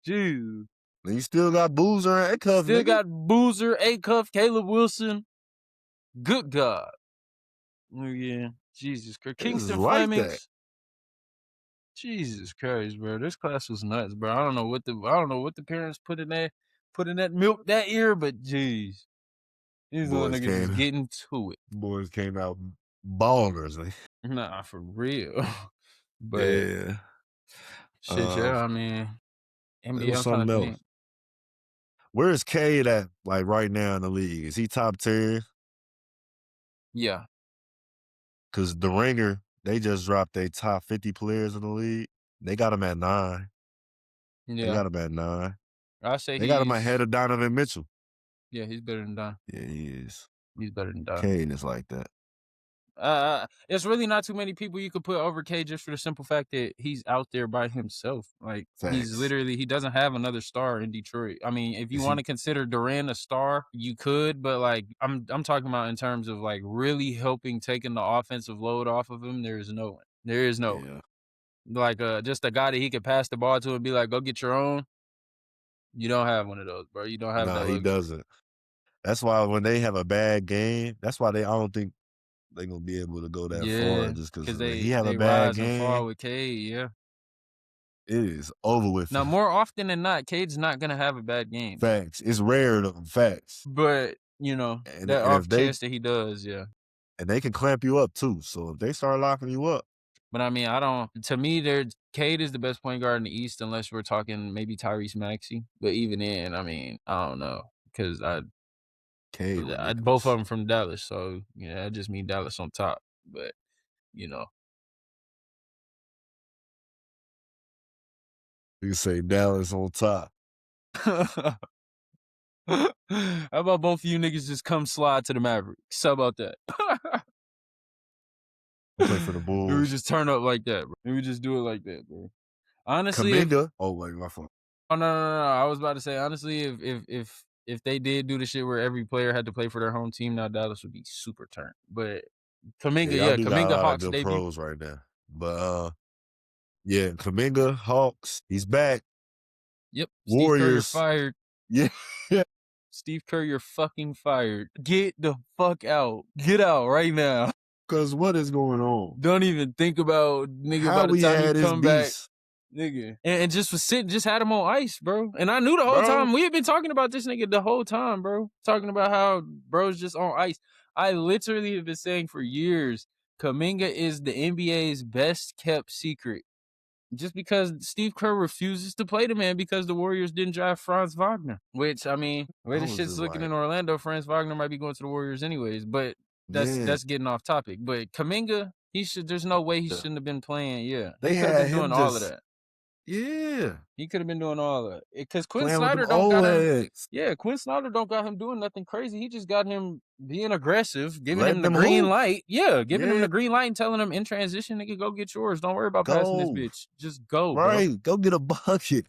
Speaker 2: Jeez.
Speaker 1: And you still got Boozer and Acuff,
Speaker 2: Still
Speaker 1: nigga.
Speaker 2: got Boozer, Acuff, Caleb Wilson. Good God. Oh, yeah. Jesus Christ. Kingston
Speaker 1: like
Speaker 2: Flemings.
Speaker 1: that.
Speaker 2: Jesus Christ, bro. This class was nuts, bro. I don't know what the parents put in that milk that year, but jeez. These little
Speaker 1: Boys
Speaker 2: niggas is
Speaker 1: came,
Speaker 2: getting to it.
Speaker 1: boys came out ballers.
Speaker 2: Nah, for real. But
Speaker 1: Yeah.
Speaker 2: shit, yeah, I mean,
Speaker 1: It
Speaker 2: NBA,
Speaker 1: was
Speaker 2: I'm trying
Speaker 1: something
Speaker 2: to
Speaker 1: else.
Speaker 2: think.
Speaker 1: Where is Cade at, like, right now in the league? Is he top 10?
Speaker 2: Yeah.
Speaker 1: Because the Ringer, they just dropped their top 50 players in the league. They got him at 9.
Speaker 2: Yeah.
Speaker 1: They got him at 9.
Speaker 2: I say
Speaker 1: They got him ahead of Donovan Mitchell.
Speaker 2: Yeah, he's better than Don.
Speaker 1: Yeah, he is.
Speaker 2: He's better than Don.
Speaker 1: Cade is like that.
Speaker 2: It's really not too many people you could put over Cade just for the simple fact that he's out there by himself. Like he's literally he doesn't have another star in Detroit. I mean, if you want to consider Durant a star, you could, but like I'm talking about in terms of like really helping taking the offensive load off of him. There is no one. There is no one. Like just a guy that he could pass the ball to and be like, go get your own. You don't have one of those, bro. You don't have
Speaker 1: Nah,
Speaker 2: that
Speaker 1: he
Speaker 2: luxury.
Speaker 1: doesn't. That's why when they have a bad game, that's why I don't think they're gonna be able to go that far.
Speaker 2: Yeah,
Speaker 1: Just
Speaker 2: because
Speaker 1: because he have a
Speaker 2: they
Speaker 1: bad
Speaker 2: rise and fall
Speaker 1: game,
Speaker 2: with Cade. Yeah.
Speaker 1: it is over with.
Speaker 2: Now, more often than not, Cade's not gonna have a bad game.
Speaker 1: Facts. It's rare though. Facts.
Speaker 2: But
Speaker 1: And
Speaker 2: that
Speaker 1: if
Speaker 2: off
Speaker 1: they
Speaker 2: chance that he does, yeah.
Speaker 1: and they can clamp you up too. So if they start locking you up,
Speaker 2: But I mean, I don't. To me, Cade is the best point guard in the East, unless we're talking maybe Tyrese Maxey. But even then, I mean, I don't know because
Speaker 1: Cade
Speaker 2: both
Speaker 1: ridiculous.
Speaker 2: of them from Dallas, so I just mean Dallas on top. But
Speaker 1: You can say Dallas on top.
Speaker 2: how about both of you niggas just come slide to the Mavericks? How about that?
Speaker 1: Play for the
Speaker 2: We
Speaker 1: Bulls.
Speaker 2: just turn up like that, bro. We just do it like that, bro. Honestly,
Speaker 1: Kuminga. Oh wait, my fault.
Speaker 2: Oh no. I was about to say honestly, if they did do the shit where every player had to play for their home team, now Dallas would be super turned. But Kuminga,
Speaker 1: Yeah, y'all do got a
Speaker 2: Kuminga
Speaker 1: lot of
Speaker 2: Hawks
Speaker 1: good
Speaker 2: debut.
Speaker 1: pros right now. But yeah, Kuminga, Hawks, he's back.
Speaker 2: Yep.
Speaker 1: Warriors.
Speaker 2: Steve Kerr, you're fired.
Speaker 1: Yeah.
Speaker 2: Steve Kerr, you're fucking fired. Get the fuck out. Get out right now.
Speaker 1: Cause what is going on?
Speaker 2: Don't even think about nigga
Speaker 1: How
Speaker 2: by the
Speaker 1: we
Speaker 2: time
Speaker 1: had
Speaker 2: you
Speaker 1: his
Speaker 2: come back.
Speaker 1: beast.
Speaker 2: Nigga. And just was sitting, just had him on ice, bro. And I knew the whole time. We had been talking about this nigga the whole time, bro. Talking about how bro's just on ice. I literally have been saying for years, Kuminga is the NBA's best kept secret. Just because Steve Kerr refuses to play the man because the Warriors didn't draft Franz Wagner. Which, I mean, the way the shit's looking in Orlando, Franz Wagner might be going to the Warriors anyways. But that's getting off topic. But Kuminga, there's no way he shouldn't have been playing. Yeah.
Speaker 1: They
Speaker 2: could have been doing all of that.
Speaker 1: Yeah.
Speaker 2: He could have been doing all of that. Because Quinn
Speaker 1: Playing
Speaker 2: Snyder
Speaker 1: with them
Speaker 2: don't got him.
Speaker 1: Oleds.
Speaker 2: Yeah, Quinn Snyder don't got him doing nothing crazy. He just got him being aggressive, giving
Speaker 1: Letting
Speaker 2: him the
Speaker 1: them
Speaker 2: green
Speaker 1: hoop.
Speaker 2: light. Yeah, giving him
Speaker 1: Yeah.
Speaker 2: the green light and telling him in transition, nigga, go get yours. Don't worry about passing this bitch. Just go,
Speaker 1: Right.
Speaker 2: bro.
Speaker 1: Go get a bucket.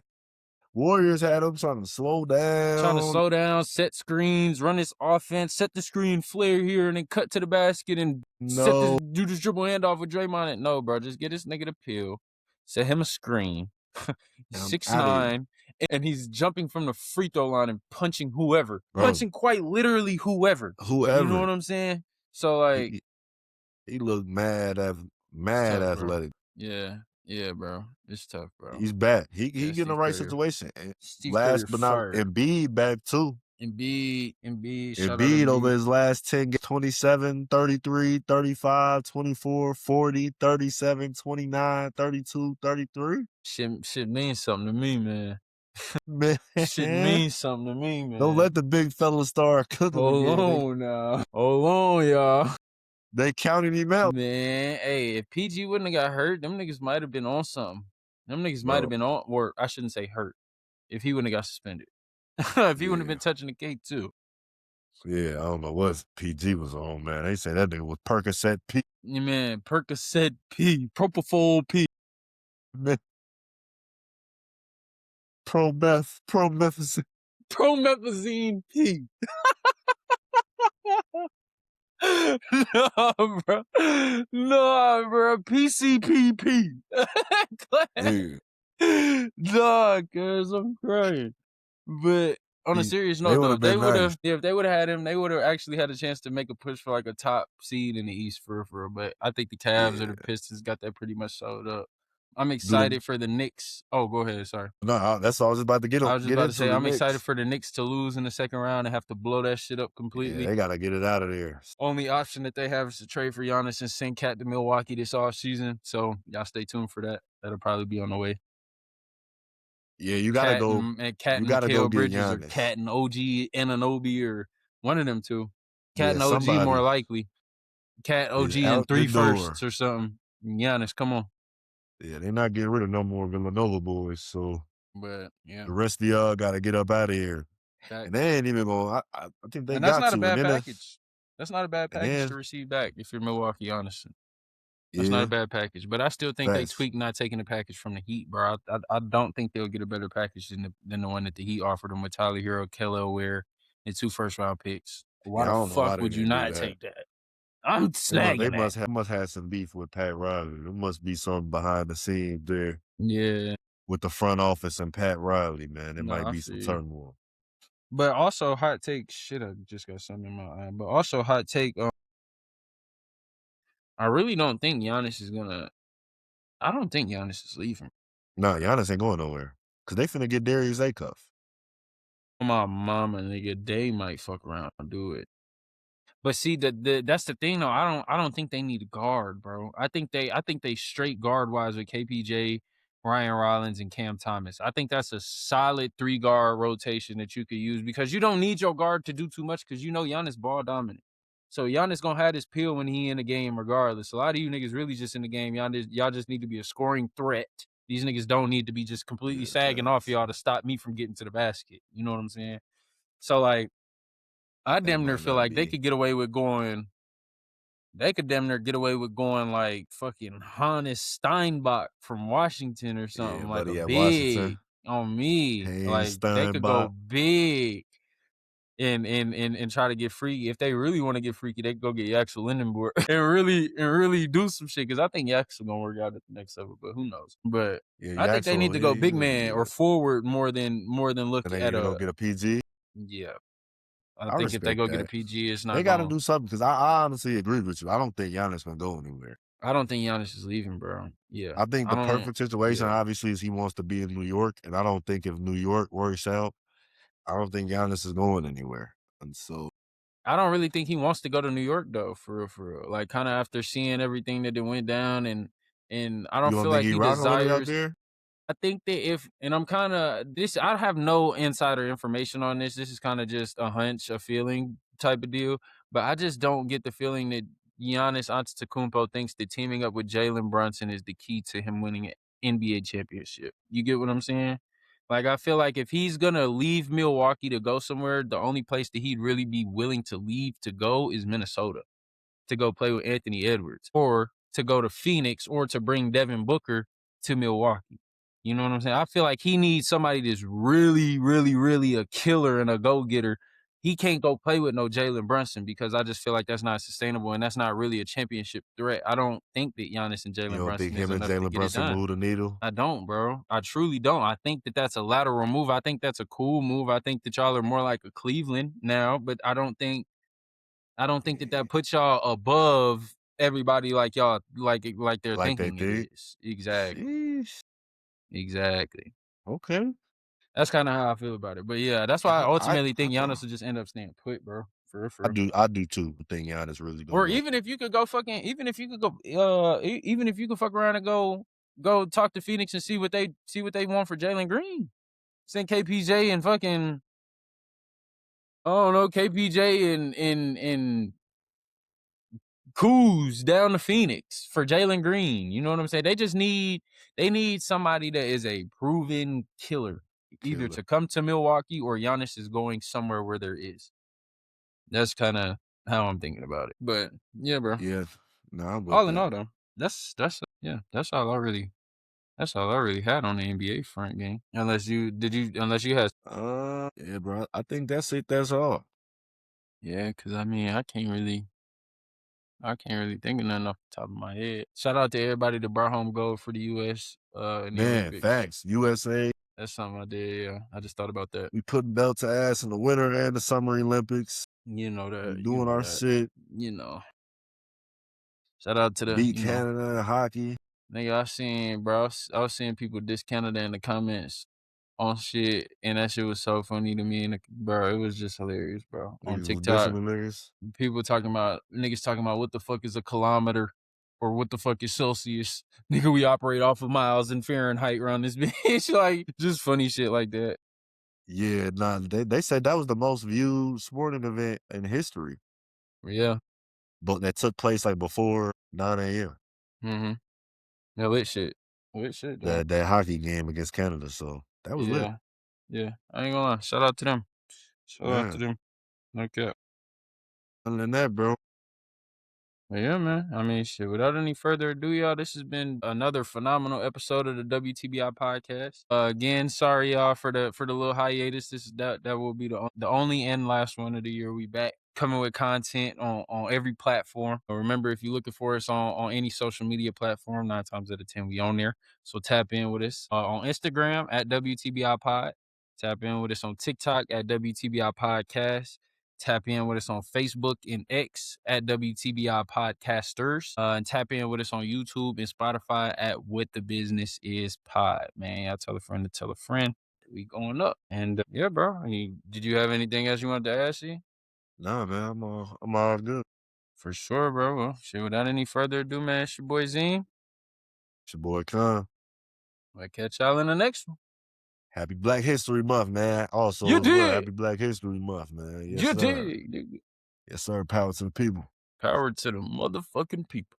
Speaker 1: Warriors had him trying to slow down.
Speaker 2: Set screens, run this offense, set the screen, flare here, and then cut to the basket and do this dribble handoff with Draymond. And no, bro, just get this nigga the pill. Set him a screen. 6'9", and he's jumping from the free throw line and punching whoever. Bro. Punching quite literally whoever. You know what I'm saying? So, like...
Speaker 1: He looked mad athletic.
Speaker 2: Yeah. Yeah, bro. It's tough, bro.
Speaker 1: He's back. He getting the right situation. Last but not Embiid back too. Embiid over his last 10 games, 27, 33, 35, 24, 40, 37, 29, 32, 33.
Speaker 2: Shit means something to me, man.
Speaker 1: Man.
Speaker 2: Shit means something to me, man.
Speaker 1: Don't let the big fella start cooking again.
Speaker 2: Hold on, y'all.
Speaker 1: They counted him out.
Speaker 2: Man, hey, if PG wouldn't have got hurt, them niggas might have been on something. Them niggas might have been on, or I shouldn't say hurt, if he wouldn't have got suspended. If he wouldn't have been touching the cake too.
Speaker 1: Yeah, I don't know what PG was on, man. They say that nigga was Percocet P.
Speaker 2: Yeah, man, Percocet P, Propofol P.
Speaker 1: Man. Promethazine
Speaker 2: P. Nah, bro. PCPP. Nah, cuz I'm crying. But on a serious note, though, if they would have had him, they would have actually had a chance to make a push for like a top seed in the East for real. But I think the Cavs or the Pistons got that pretty much sold up. I'm excited for the Knicks. Oh, go ahead. Sorry.
Speaker 1: No, that's all I was about to get on.
Speaker 2: I was just about to say, I'm excited for the Knicks to lose in the second round and have to blow that shit up completely.
Speaker 1: Yeah, they got to get it out of there.
Speaker 2: Only option that they have is to trade for Giannis and send Cat to Milwaukee this offseason. So y'all stay tuned for that. That'll probably be on the way.
Speaker 1: Yeah, you got to go.
Speaker 2: And Cat and Mikal Bridges or Cat and OG Anunoby or one of them two. Cat and OG more likely. Cat, OG, and 3 firsts or something. Giannis, come on.
Speaker 1: Yeah, they're not getting rid of no more Villanova boys, so.
Speaker 2: But yeah,
Speaker 1: the rest of y'all got to get up out of here. And they ain't even going. I think they got to.
Speaker 2: That's not a bad package. That's not a bad package to receive back if you're Milwaukee, honestly. That's not a bad package. But I still think they tweaked not taking the package from the Heat, bro. I don't think they'll get a better package than the one that the Heat offered them with Tyler Hero, Kelly Ware, and 2 first-round picks. Why the fuck would you not take that? I'm snagging
Speaker 1: They must have some beef with Pat Riley. There must be something behind the scenes there.
Speaker 2: Yeah.
Speaker 1: with the front office and Pat Riley, man. It
Speaker 2: No,
Speaker 1: might
Speaker 2: I
Speaker 1: be
Speaker 2: feel
Speaker 1: some
Speaker 2: you.
Speaker 1: turmoil.
Speaker 2: But also hot take. Shit, I just got something in my eye. But also hot take. I really don't think Giannis is gonna. I don't think Giannis is leaving.
Speaker 1: Nah, Giannis ain't going nowhere because they finna get Darius Acuff.
Speaker 2: My mama, nigga, they might fuck around and do it. But see, that's the thing though. I don't think they need a guard, bro. I think they straight guard wise with KPJ, Ryan Rollins, and Cam Thomas. I think that's a solid 3 guard rotation that you could use because you don't need your guard to do too much because you know Giannis ball dominant. So Giannis gonna have his pill when he in the game regardless. A lot of you niggas really just in the game. Y'all just need to be a scoring threat. These niggas don't need to be just completely
Speaker 1: Yeah,
Speaker 2: sagging off
Speaker 1: facts.
Speaker 2: y'all to stop me from getting to the basket. You know what I'm saying? So like I
Speaker 1: That
Speaker 2: damn near
Speaker 1: might
Speaker 2: feel
Speaker 1: not
Speaker 2: like
Speaker 1: be.
Speaker 2: they could damn near get away with going like fucking Hannes Steinbach from Washington or
Speaker 1: Yeah,
Speaker 2: something, like a
Speaker 1: buddy at Washington.
Speaker 2: big on me.
Speaker 1: Haynes
Speaker 2: Like they could go
Speaker 1: Steinbach.
Speaker 2: big and try to get freaky. If they really want to get freaky, they could go get Yaxel Lindenberg and really do some shit. Cause I think Yaxel gonna work out at the next level, but who knows? But
Speaker 1: Yeah,
Speaker 2: I think they need
Speaker 1: Yaxel,
Speaker 2: to go
Speaker 1: he's
Speaker 2: big
Speaker 1: gonna
Speaker 2: man or
Speaker 1: do it.
Speaker 2: forward more than look
Speaker 1: And they
Speaker 2: at
Speaker 1: even
Speaker 2: a
Speaker 1: gonna get a PG.
Speaker 2: yeah. I
Speaker 1: I
Speaker 2: think if they
Speaker 1: respect
Speaker 2: go get a
Speaker 1: that.
Speaker 2: PG, it's
Speaker 1: They
Speaker 2: not
Speaker 1: got to
Speaker 2: going.
Speaker 1: do something because I honestly agree with you. I don't think Giannis gonna go anywhere.
Speaker 2: I don't think Giannis is leaving, bro. Yeah,
Speaker 1: I think
Speaker 2: I
Speaker 1: the
Speaker 2: don't.
Speaker 1: perfect situation,
Speaker 2: Yeah,
Speaker 1: obviously, is he wants to be in New York, and I don't think if New York works out, I don't think Giannis is going anywhere. And so,
Speaker 2: I don't really think he wants to go to New York though, for real, for real. Like, kind of after seeing everything that went down, and I
Speaker 1: you
Speaker 2: don't
Speaker 1: don't
Speaker 2: feel
Speaker 1: think
Speaker 2: like
Speaker 1: he
Speaker 2: he
Speaker 1: rocking with it out
Speaker 2: desires.
Speaker 1: there?
Speaker 2: I think that if, and I'm kind of this, I have no insider information on this. This is kind of just a hunch, a feeling type of deal. But I just don't get the feeling that Giannis Antetokounmpo thinks that teaming up with Jalen Brunson is the key to him winning an NBA championship. You get what I'm saying? Like, I feel like if he's gonna leave Milwaukee to go somewhere, the only place that he'd really be willing to leave to go is Minnesota to go play with Anthony Edwards or to go to Phoenix or to bring Devin Booker to Milwaukee. You know what I'm saying? I feel like he needs somebody that's really, really, really a killer and a go-getter. He can't go play with no Jalen Brunson because I just feel like that's not sustainable and that's not really a championship threat. I don't think that Giannis and
Speaker 1: You
Speaker 2: Jalen
Speaker 1: don't think
Speaker 2: Brunson is
Speaker 1: him and
Speaker 2: enough to
Speaker 1: Jalen
Speaker 2: get it
Speaker 1: Brunson
Speaker 2: done.
Speaker 1: move the needle?
Speaker 2: I don't, bro. I truly don't. I think that that's a lateral move. I think that's a cool move. I think that y'all are more like a Cleveland now, but I don't think that
Speaker 1: Yeah,
Speaker 2: that puts y'all above everybody like y'all like they're
Speaker 1: like they
Speaker 2: thinking it
Speaker 1: think.
Speaker 2: is. Exactly.
Speaker 1: Sheesh.
Speaker 2: Exactly.
Speaker 1: Okay.
Speaker 2: That's kinda how I feel about it. But yeah, that's why I ultimately think Giannis will just end up staying put, bro. For real, for real.
Speaker 1: I do too. Think Giannis really gonna
Speaker 2: Or
Speaker 1: go.
Speaker 2: even if you could go fucking even if you could go even if you could fuck around and go talk to Phoenix and see what they want for Jalen Green. Send KPJ and fucking I don't know, KPJ and Kuz down to Phoenix for Jalen Green. You know what I'm saying? They need somebody that is a proven killer, either
Speaker 1: Killer.
Speaker 2: to come to Milwaukee or Giannis is going somewhere where there is. That's kind of how I'm thinking about it. But yeah, bro.
Speaker 1: Yeah. No, I'm with
Speaker 2: All in
Speaker 1: that.
Speaker 2: all, though, yeah, that's all I really had on the NBA front game. Unless you had
Speaker 1: Yeah, bro. I think that's it. That's all.
Speaker 2: yeah, because I mean I can't really think of nothing off the top of my head. Shout out to everybody that brought home gold for the U.S. In the
Speaker 1: Man,
Speaker 2: Olympics.
Speaker 1: facts. USA,
Speaker 2: That's something I did. Yeah, I just thought about that.
Speaker 1: we putting belt to ass in the Winter and the Summer Olympics.
Speaker 2: You know
Speaker 1: We
Speaker 2: that. You
Speaker 1: doing
Speaker 2: know
Speaker 1: our
Speaker 2: that.
Speaker 1: shit.
Speaker 2: You know. Shout out to the.
Speaker 1: Beat
Speaker 2: You know,
Speaker 1: Canada in hockey.
Speaker 2: nigga. I was seeing people diss Canada in the comments on shit, and that shit was so funny to me. And bro, it was just hilarious, bro. On
Speaker 1: Niggas was dissing
Speaker 2: TikTok,
Speaker 1: the niggas.
Speaker 2: niggas talking about what the fuck is a kilometer or what the fuck is Celsius. Nigga, we operate off of miles and Fahrenheit around this bitch. Like, just funny shit like that.
Speaker 1: Yeah, nah, they said that was the most viewed sporting event in history.
Speaker 2: Yeah.
Speaker 1: But that took place like before 9 a.m.
Speaker 2: Mm-hmm. Yeah, lit shit. Lit shit, though.
Speaker 1: That hockey game against Canada. So that was lit.
Speaker 2: Yeah. Yeah. I ain't gonna lie. Shout out to them. Shout out to
Speaker 1: Man.
Speaker 2: them. No cap.
Speaker 1: Other than that, bro,
Speaker 2: Well, yeah, man. I mean, shit. Without any further ado, y'all, this has been another phenomenal episode of the WTBI podcast. Again, sorry y'all for the little hiatus. That will be the only and last one of the year. We back coming with content on every platform. But remember, if you're looking for us on any social media platform, 9 times out of 10 we on there. So tap in with us on Instagram at WTBI Pod. Tap in with us on TikTok at WTBI Podcast. Tap in with us on Facebook and X at WTBI Podcasters. And tap in with us on YouTube and Spotify at What the Business Is Pod. Man, y'all tell a friend to tell a friend. We going up. And yeah, bro. Did you have anything else you wanted to ask you?
Speaker 1: Nah, man, I'm all good.
Speaker 2: For sure, bro. Well, shit, without any further ado, man, it's your boy Zine.
Speaker 1: It's your boy Con.
Speaker 2: I'll catch y'all in the next one.
Speaker 1: Happy Black History Month, man. Also,
Speaker 2: You
Speaker 1: as well,
Speaker 2: did.
Speaker 1: Happy Black History Month, man. Yes,
Speaker 2: You
Speaker 1: sir.
Speaker 2: did, nigga.
Speaker 1: Yes, sir. Power to the people.
Speaker 2: Power to the motherfucking people.